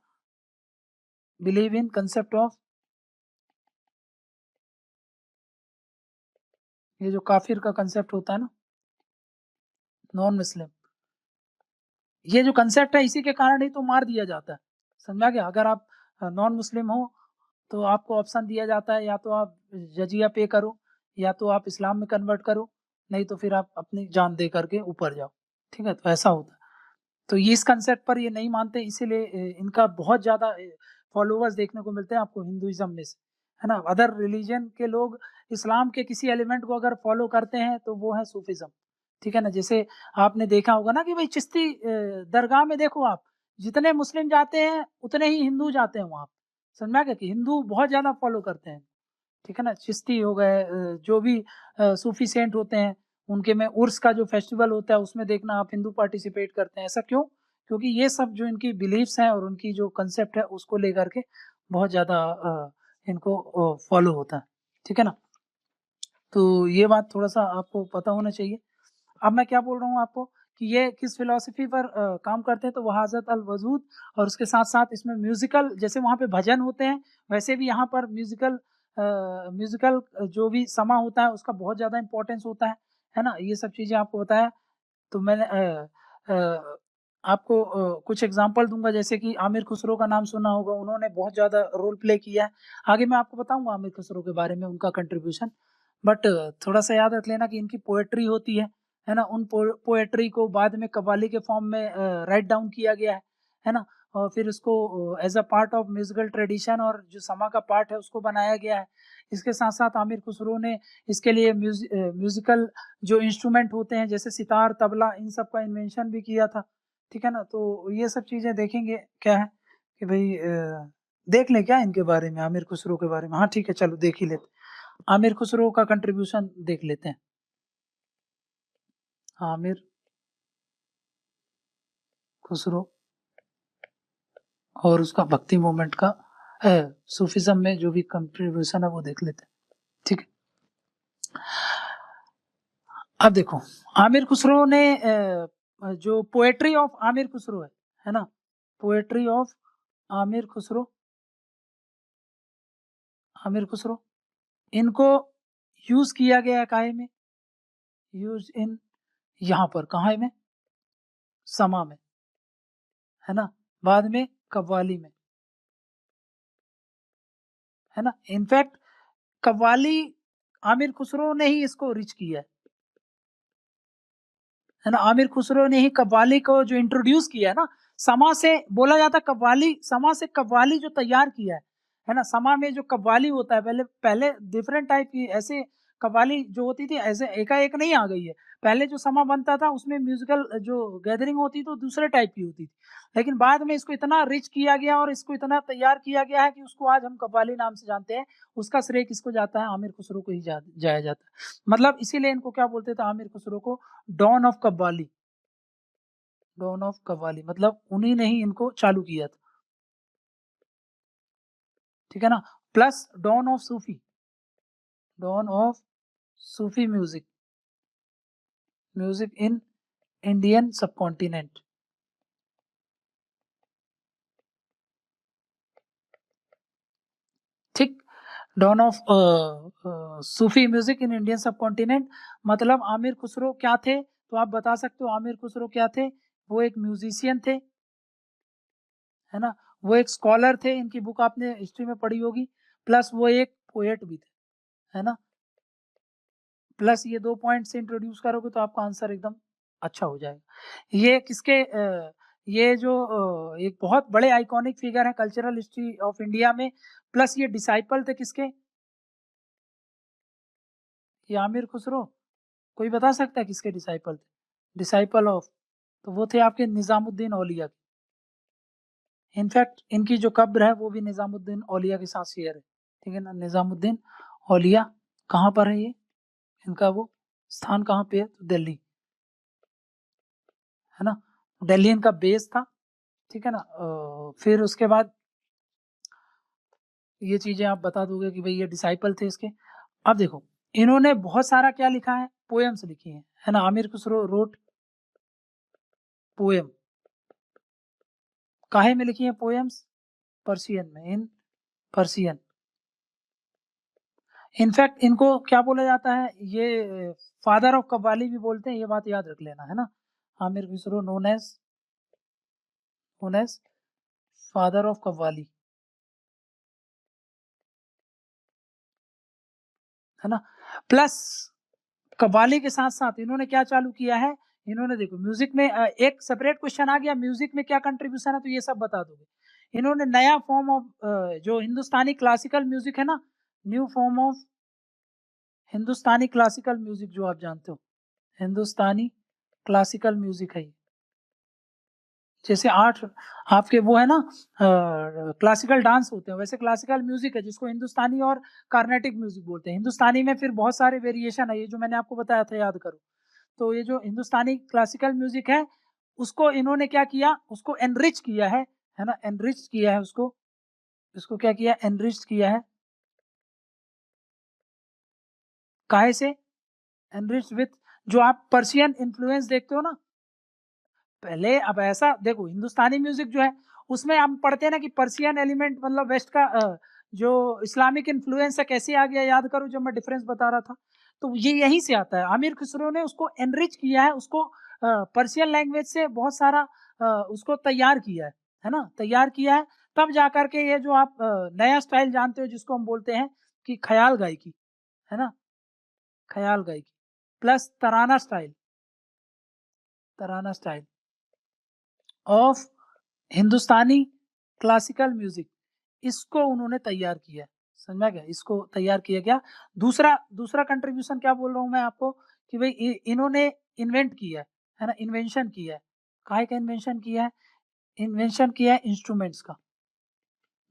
believe in concept of, ये जो काफिर का कंसेप्ट होता है ना, नॉन मुस्लिम, ये जो कंसेप्ट है इसी के कारण ही तो मार दिया जाता है, समझा गया। अगर आप नॉन मुस्लिम हो तो आपको ऑप्शन दिया जाता है, या तो आप जजिया पे करो या तो आप इस्लाम में कन्वर्ट करो, नहीं तो फिर आप अपनी जान दे करके ऊपर जाओ, ठीक है। तो ऐसा होता है। तो ये इस कंसेप्ट पर ये नहीं मानते, इसीलिए इनका बहुत ज्यादा फॉलोवर्स देखने को मिलते हैं आपको हिंदुइज्म में से, है ना। अदर रिलीजन के लोग इस्लाम के किसी एलिमेंट को अगर फॉलो करते हैं तो वो है सूफिज्म, ठीक है ना। जैसे आपने देखा होगा ना कि भाई चिश्ती दरगाह में देखो आप, जितने मुस्लिम जाते हैं उतने ही हिंदू जाते हैं वहां, समझ में आ गया कि हिंदू बहुत ज्यादा फॉलो करते हैं, ठीक है ना। चिश्ती हो गए, जो भी सूफी सेंट होते हैं उनके में उर्स का जो फेस्टिवल होता है उसमें देखना आप हिंदू पार्टिसिपेट करते हैं, ऐसा क्यों, क्योंकि ये सब जो इनकी बिलीफ्स हैं और उनकी जो कंसेप्ट है उसको लेकर के बहुत ज्यादा इनको फॉलो होता है, ठीक है ना। तो ये बात थोड़ा सा आपको पता होना चाहिए। अब मैं क्या बोल रहा हूँ आपको कि ये किस फिलॉसफी पर काम करते हैं, तो वहाजत अल वजूद, और उसके साथ साथ इसमें म्यूजिकल, जैसे वहाँ पे भजन होते हैं वैसे भी यहाँ पर म्यूजिकल म्यूजिकल जो भी समा होता है उसका बहुत ज़्यादा इंपॉर्टेंस होता है ना। ये सब चीज़ें आपको बताया। तो मैंने आपको कुछ एग्ज़ाम्पल दूँगा, जैसे कि आमिर खुसरो का नाम सुना होगा, उन्होंने बहुत ज़्यादा रोल प्ले किया है। आगे मैं आपको बताऊँगा आमिर खुसरो के बारे में, उनका कंट्रीब्यूशन। बट थोड़ा-सा याद रख लेना कि इनकी पोएट्री होती है ना? उन पोएट्री को बाद में कव्वाली के फॉर्म में राइट डाउन किया गया है ना? और फिर उसको as a part of musical tradition और जो समा का पार्ट है उसको बनाया गया है। इसके साथ-साथ आमिर खुसरो ने इसके लिए म्यूज़िकल जो इंस्ट्रूमेंट होते हैं जैसे सितार, तबला, इन सब का इन्वेंशन भी किया था। ठीक है ना? तो ये सब चीज़ें देखेंगे क्या है कि भई देख लें क्या इनके बारे में, आमिर खुसरो के बारे में? हाँ, ठीक है, चलो देख ही लेते हैं। आमिर खुसरो का कंट्रीब्यूशन देख लेते हैं। आमिर खुसरो और उसका भक्ति मूवमेंट का सूफीज़्म में जो भी कंट्रीब्यूशन है वो देख लेते हैं। ठीक है? अब देखो, आमिर खुसरो ने जो पोएट्री ऑफ आमिर खुसरो है ना? पोएट्री ऑफ आमिर खुसरो आमिर खुसरो, इनको यूज़ किया गया है काहे में? यूज़ इन यहाँ पर कहाँ में? समा में, है ना? बाद में कव्वाली में, है ना? इनफैक्ट कव्वाली आमिर खुसरो ने ही इसको रिच किया है ना? आमिर खुसरो ने ही कव्वाली को जो इंट्रोड्यूस किया है ना, समा से बोला जाता है कव्वाली, समा से कव्वाली जो तैयार किया है ना? समा में जो कव्वाली होता है, पहले पहले डिफरेंट टाइप की ऐसे कव्वाली जो होती थी, ऐसे एकाएक नहीं आ गई है। पहले जो समा बनता था उसमें म्यूज़िकल जो गैदरिंग होती थी वो दूसरे टाइप की होती थी। लेकिन बाद में इसको इतना रिच किया गया और इसको इतना तैयार किया गया है कि उसको आज हम कव्वाली नाम से जानते हैं। उसका श्रेय किसको जाता है? आमिर खुसरो को ही जाया जाता है। मतलब इसीलिए इनको क्या बोलते थे आमिर खुसरो को? Don of qawwali. Don of qawwali मतलब उन्हीं ने ही इनको चालू किया था। ठीक है ना? प्लस डॉन ऑफ सूफी, डॉन ऑफ सूफी music, music in Indian subcontinent. ठीक, डॉन ऑफ सूफी म्यूजिक इन इंडियन सबकॉन्टिनेंट मतलब आमिर खुसरो क्या थे? तो आप बता सकते हो आमिर खुसरो क्या थे? वो एक म्यूजिशियन थे, है ना? वो एक स्कॉलर थे, इनकी बुक आपने हिस्ट्री में पढ़ी होगी, प्लस वो एक पोएट भी थे, है ना? प्लस ये 2 पॉइंट से इंट्रोड्यूस करोगे तो आपका आंसर एकदम अच्छा हो जाएगा। ये किसके ये जो एक बहुत बड़े आइकॉनिक फिगर हैं कल्चरल हिस्ट्री ऑफ इंडिया में, प्लस ये डिसाइपल थे किसके? ये आमिर खुसरो, कोई बता सकता है किसके डिसाइपल थे? डिसाइपल ऑफ, तो वो थे आपके निज़ामुद्दीन औलिया के। इनफैक्ट इनकी जो कब्र है वो भी निज़ामुद्दीन औलिया के साथ शेयर है। ठीक है ना? निज़ामुद्दीन औलिया कहाँ पर है ये? इनका वो स्थान कहाँ पे है? तो दिल्ली, है ना? दिल्ली इनका बेस था, ठीक है ना? फिर उसके बाद ये चीज़ें आप बता दोगे कि भई ये डिसाइपल थे इसके। अब देखो, इन्होंने बहुत सारा क्या लिखा है? पोएम्स लिखी हैं, है ना? आमिर खुसरो रोट पोएम, काहे में लिखी हैं पोएम्स? पर्शियन में, इन पर्शियन। इनफैक्ट इनको क्या बोला जाता है? ये फादर ऑफ कव्वाली भी बोलते हैं, ये बात याद रख लेना, है ना? Aamir Khusro known as father of qawwali, है ना? प्लस कव्वाली के साथ-साथ इन्होंने क्या चालू किया है? इन्होंने देखो म्यूज़िक में एक सेपरेट क्वेश्चन आ गया म्यूज़िक में क्या कंट्रीब्यूशन है तो ये सब बता दोगे। इन्होंने नया फॉर्म ऑफ जो हिंदुस्तानी क्लासिकल म्यूज़िक है ना, new form of Hindustani classical music जो आप जानते हो, हिंदुस्तानी क्लासिकल म्यूज़िक है ये। जैसे 8 आपके वो है ना क्लासिकल डांस होते हैं, वैसे क्लासिकल म्यूज़िक है जिसको हिंदुस्तानी और कार्नेटिक म्यूज़िक बोलते हैं। हिंदुस्तानी में फिर बहुत सारे वेरिएशन है, ये जो मैंने आपको बताया था याद करो। तो ये जो हिंदुस्तानी क्लासिकल म्यूज़िक है, उसको इन्होंने क्या किया? उसको एनरिच किया है ना? एनरिच किया है उसको। इसको क्या किया? एनरिच किया है। काहे से? एनरिच्ड विथ जो आप पर्शियन इन्फ्लुएंस देखते हो ना, पहले अब ऐसा देखो हिंदुस्तानी म्यूज़िक जो है, उसमें हम पढ़ते हैं ना कि पर्शियन एलिमेंट मतलब वेस्ट का जो इस्लामिक इन्फ्लुएंस है कैसे आ गया याद करो जब मैं डिफरेंस बता रहा था। तो ये यहीं से आता है। आमिर खुसरो ने उसको एनरिच किया है, उसको पर्शियन लैंग्वेज से बहुत सारा उसको तैयार किया है ना, तैयार किया है, तब जाकर के ये जो आप नया स्टाइल जानते हो जिसको हम बोलते हैं कि ख्याल गायकी, है ना, ख्याल गायकी plus Tarana style, Tarana style of Hindustani classical music, इसको उन्होंने तैयार किया। समझ में आ गया, इसको तैयार किया गया। दूसरा कंट्रीब्यूशन क्या बोल रहा हूं मैं आपको कि भाई इन्होंने इन्वेंट किया है ना, इन्वेंशन किया है। काहे का इन्वेंशन किया है? इन्वेंशन किया है इंस्ट्रूमेंट्स का।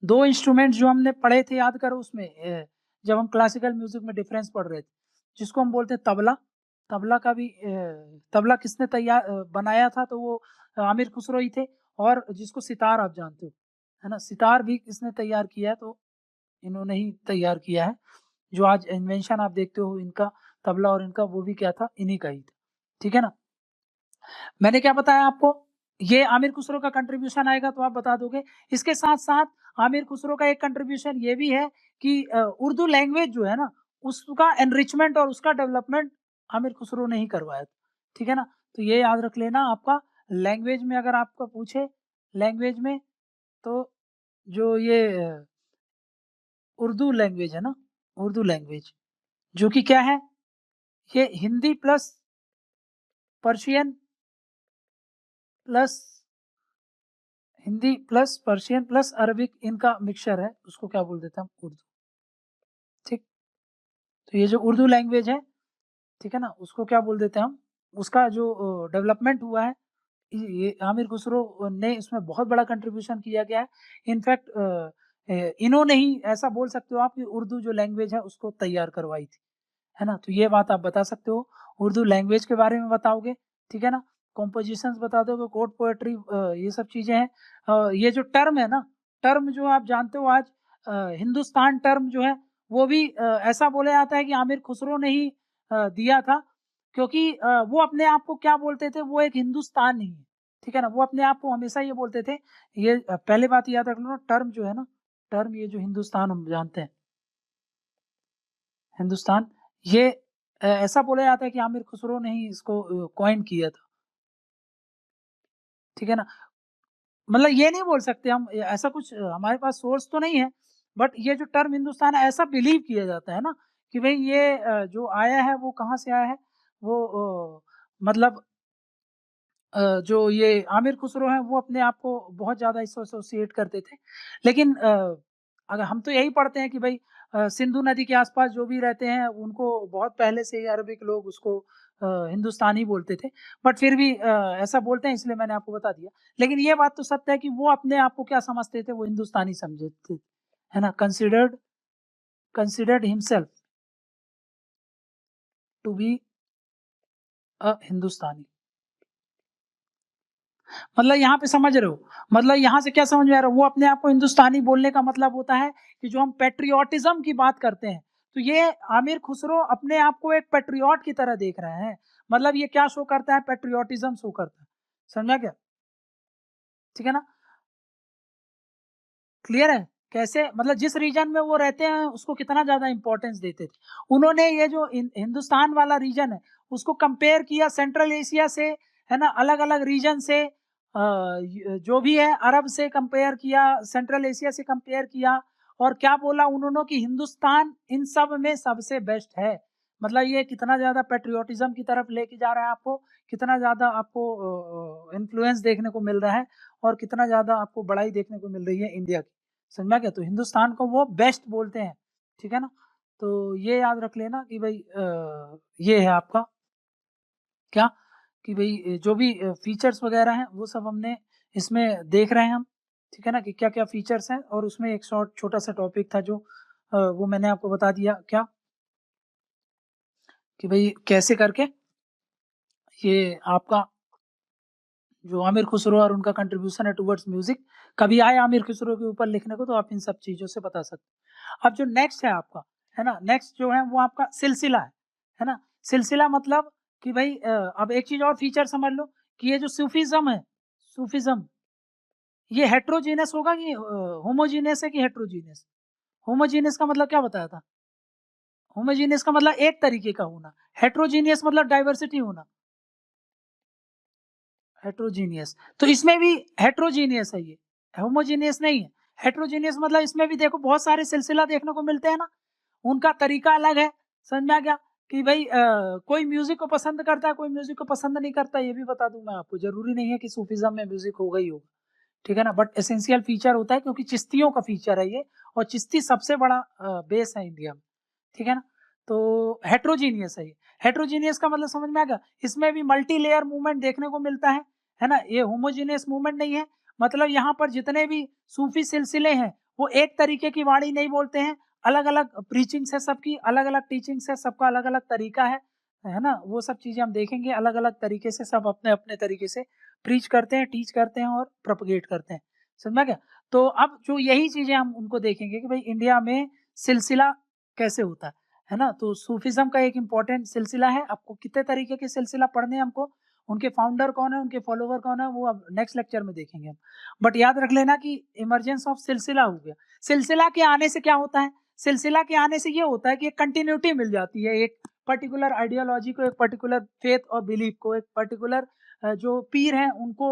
दो इंस्ट्रूमेंट्स जो हमने पढ़े थे, याद करो उसमें जब हम क्लासिकल म्यूजिक में डिफरेंस पढ़ रहे थे, जिसको हम बोलते हैं तबला। तबला का भी तबला किसने तैयार बनाया था? तो वो आमिर खुसरो ही थे। और जिसको सितार आप जानते हो, है ना, सितार भी किसने तैयार किया है? तो इन्होंने ही तैयार किया है। जो आज इन्वेंशन आप देखते हो इनका, तबला और इनका, वो भी क्या था? इन्हीं का ही था। ठीक है ना। मैंने क्या बताया आपको? ये आमिर खुसरो का कंट्रीब्यूशन आएगा तो आप बता दोगे। इसके साथ साथ आमिर खुसरो का एक कंट्रीब्यूशन ये भी है कि उर्दू लैंग्वेज जो है ना, उसका एनरिचमेंट और उसका डेवलपमेंट आमिर खुसरो ने ही करवाया। ठीक है ना। तो ये याद रख लेना। आपका लैंग्वेज में अगर आपको पूछे, लैंग्वेज में, तो जो ये उर्दू लैंग्वेज है ना, उर्दू लैंग्वेज जो कि क्या है, ये Hindi plus Persian plus Hindi plus Persian plus Arabic, इनका मिक्सचर है, उसको क्या बोल देते हैं हम? उर्दू। ठीक। तो ये जो उर्दू लैंग्वेज है, ठीक है ना, उसको क्या बोल देते हैं हम? उसका जो डेवलपमेंट हुआ है, ये आमिर खुसरो ने इसमें बहुत बड़ा कंट्रीब्यूशन किया गया है। इनफैक्ट इन्होंने ही, ऐसा बोल सकते हो आप, कि उर्दू जो लैंग्वेज है उसको तैयार करवाई थी, है ना। तो ये बात आप बता सकते हो। उर्दू लैंग्वेज के बारे में बताओगे, ठीक है ना। कॉम्पोजिशंस बता दोगे, कोर्ट पोएट्री, ये सब चीजें हैं। ये जो टर्म है ना, टर्म जो आप जानते हो आज, हिंदुस्तान टर्म जो है, वो भी ऐसा बोला जाता है कि आमिर खुसरो ने ही दिया था। क्योंकि वो अपने आप को क्या बोलते थे? वो एक हिंदुस्तान नहीं है, ठीक है ना। वो अपने आप को हमेशा ये बोलते थे, ये पहले बात याद रख लो ना, टर्म जो है ना, टर्म, ये जो हिंदुस्तान हम जानते हैं, हिंदुस्तान, ये ऐसा बोला जाता है कि आमिर खुसरो ने ही इसको कॉइन किया था। ठीक है ना। मतलब ये नहीं बोल सकते हम, ऐसा कुछ हमारे पास सोर्स तो नहीं है, बट ये जो टर्म हिंदुस्तान है, ऐसा बिलीव किया जाता है ना कि भाई ये जो आया है वो कहाँ से आया है? वो मतलब जो ये आमिर खुसरो हैं, वो अपने आप को बहुत ज़्यादा इससे एसोसिएट करते थे। लेकिन अगर हम तो यही पढ़ते हैं कि भाई सिंधु नदी के आसपास जो भी रहते हैं, उनको बहुत पहले से ही अरबिक लोग उसको हिंदुस्तानी बोलते थे। बट फिर भी ऐसा बोलते हैं, इसलिए मैंने आपको बता दिया। लेकिन ये बात तो सत्य है कि वो अपने आप को क्या समझते थे? वो हिंदुस्तानी समझते थे, है ना। Considered himself to be a Hindustani. मतलब यहाँ पे समझ रहे हो, मतलब यहाँ से क्या समझ में आ रहा है? वो अपने आप को हिंदुस्तानी बोलने का मतलब होता है कि जो हम पेट्रियोटिज्म की बात करते हैं, तो ये आमिर खुसरो अपने आप को एक पेट्रियोट की तरह देख रहे हैं। मतलब ये क्या शो करता है? पेट्रियोटिज्म शो करता है। समझा क्या? ठीक है ना। क्लियर है? कैसे, मतलब जिस रीजन में वो रहते हैं उसको कितना ज्यादा इंपॉर्टेंस देते थे। उन्होंने ये जो हिंदुस्तान वाला रीजन है, उसको कंपेयर किया सेंट्रल एशिया से, है ना, अलग अलग रीजन से, जो भी है, अरब से कंपेयर किया, सेंट्रल एशिया से कंपेयर किया। और क्या बोला उन्होंने? कि हिंदुस्तान इन सब में सबसे बेस्ट है। मतलब ये कितना ज्यादा पेट्रियोटिज्म की तरफ लेके जा रहा है आपको, कितना ज्यादा आपको इन्फ्लुएंस देखने को मिल रहा है, और कितना ज्यादा आपको बड़ाई देखने को मिल रही है इंडिया की। समझा क्या? तो हिंदुस्तान को वो बेस्ट बोलते हैं। ठीक है ना। तो ये याद रख लेना कि भाई ये है आपका क्या, कि भाई जो भी फीचर्स वगैरह हैं वो सब हमने इसमें देख रहे हैं हम। ठीक है ना, कि क्या क्या फीचर्स हैं। और उसमें एक शॉर्ट छोटा सा टॉपिक था जो वो मैंने आपको बता दिया, क्या, कि भाई कैसे करके ये आपका जो आमिर खुसरो और उनका कंट्रीब्यूशन है टुवर्ड्स म्यूजिक, कभी आए आमिर खुसरो के ऊपर लिखने को तो आप इन सब चीजों से बता सकते। अब जो नेक्स्ट है आपका, है ना, नेक्स्ट जो है वो आपका सिलसिला है ना। सिलसिला मतलब कि भाई अब एक चीज और फीचर समझ लो, कि ये जो सूफीज्म है, सूफीज्म, ये हेट्रोजीनियस होगा कि होमोजीनियस है कि हेट्रोजीनियस? होमोजीनियस का मतलब क्या बताया था? होमोजीनियस का मतलब एक तरीके का होना, हेट्रोजीनियस मतलब डाइवर्सिटी होना, हेट्रोजीनियस, तो इसमें भी हेट्रोजीनियस है ये, होमोजीनियस नहीं है। हेट्रोजीनियस मतलब इसमें भी देखो बहुत सारे सिलसिला देखने को मिलते हैं ना, उनका तरीका अलग है। समझ में आ गया कि भाई कोई म्यूजिक को पसंद करता है, कोई म्यूजिक को पसंद नहीं करता, ये भी बता दूं मैं आपको। जरूरी नहीं है कि सूफीज्म में म्यूजिक होगा ही होगा, ठीक है ना, बट एसेंशियल फीचर होता है क्योंकि चिश्तियों का फीचर है ये, और चिश्ती सबसे बड़ा बेस है इंडिया में, ठीक है ना। तो हेट्रोजीनियस है ये। हेट्रोजीनियस का मतलब समझ में आ गया, इसमें भी मल्टी लेयर मूवमेंट देखने को मिलता है ना। ये होमोजीनियस मूवमेंट नहीं है, मतलब यहाँ पर जितने भी सूफी सिलसिले हैं वो एक तरीके की वाणी नहीं बोलते हैं, अलग अलग प्रीचिंग्स है सबकी, अलग अलग टीचिंग्स है सबका, अलग अलग तरीका है ना। वो सब चीजें हम देखेंगे, अलग अलग तरीके से सब अपने अपने तरीके से प्रीच करते हैं, टीच करते हैं और प्रोपगेट करते हैं। समझ में क्या। तो अब जो यही चीजें हम उनको देखेंगे कि भाई इंडिया में सिलसिला कैसे होता है ना। तो सूफिज्म का एक इंपॉर्टेंट सिलसिला है। आपको कितने तरीके के सिलसिला पढ़ने हैं हमको, उनके फाउंडर कौन है, उनके फॉलोवर कौन है, वो अब नेक्स्ट लेक्चर में देखेंगे हम। बट याद रख लेना कि इमरजेंस ऑफ सिलसिला हो गया। सिलसिला के आने से क्या होता है, सिलसिला के आने से ये होता है कि एक कंटिन्यूटी मिल जाती है, एक पर्टिकुलर आइडियोलॉजी को, एक पर्टिकुलर फेथ और बिलीफ को, एक पर्टिकुलर जो पीर हैं उनको,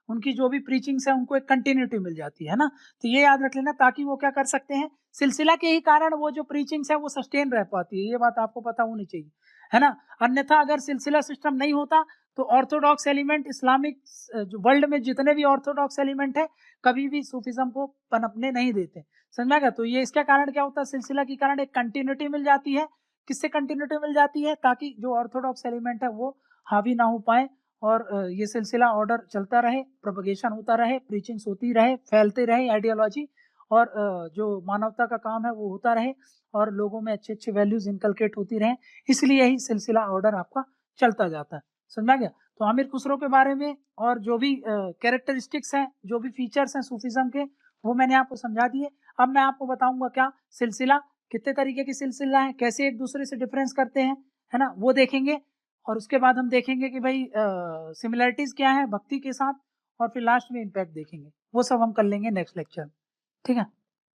उनकी जो भी प्रीचिंग्स है उनको एक कंटिन्यूटी मिल जाती है ना। तो ये याद रख लेना, ताकि वो क्या कर सकते हैं, सिलसिला के ही कारण वो जो प्रीचिंग्स है वो सस्टेन रह पाती है, ये बात आपको पता होनी चाहिए, है ना। अन्यथा अगर सिलसिला सिस्टम नहीं होता तो ऑर्थोडॉक्स एलिमेंट, इस्लामिक जो वर्ल्ड में जितने भी ऑर्थोडॉक्स एलिमेंट है कभी भी सूफिज्म को पनपने नहीं देते। समझ में आ गया। तो ये इसके कारण क्या होता है, सिलसिला के कारण एक कंटिन्यूटी मिल जाती है। किससे कंटिन्यूटी मिल जाती है, ताकि जो ऑर्थोडॉक्स एलिमेंट है वो हावी ना हो पाए, और ये सिलसिला ऑर्डर चलता रहे, प्रोपगेशन होता रहे, प्रीचिंग्स होती रहे, फैलते रहे आइडियोलॉजी, और जो मानवता का काम है वो होता रहे, और लोगों में अच्छे अच्छे वैल्यूज इनकलकेट होती रहे। इसलिए यही सिलसिला ऑर्डर आपका चलता जाता है। समझ में आ गया। तो आमिर खुसरो के बारे में और जो भी कैरेक्टरिस्टिक्स हैं, जो भी फीचर्स हैं सूफिज्म के, वो मैंने आपको समझा दिए। अब मैं आपको बताऊंगा क्या सिलसिला, कितने तरीके की सिलसिला है, कैसे एक दूसरे से डिफरेंस करते हैं, है ना, वो देखेंगे। और उसके बाद हम देखेंगे कि भाई सिमिलरिटीज क्या है भक्ति के साथ, और फिर लास्ट में इम्पैक्ट देखेंगे। वो सब हम कर लेंगे नेक्स्ट लेक्चर में, ठीक है।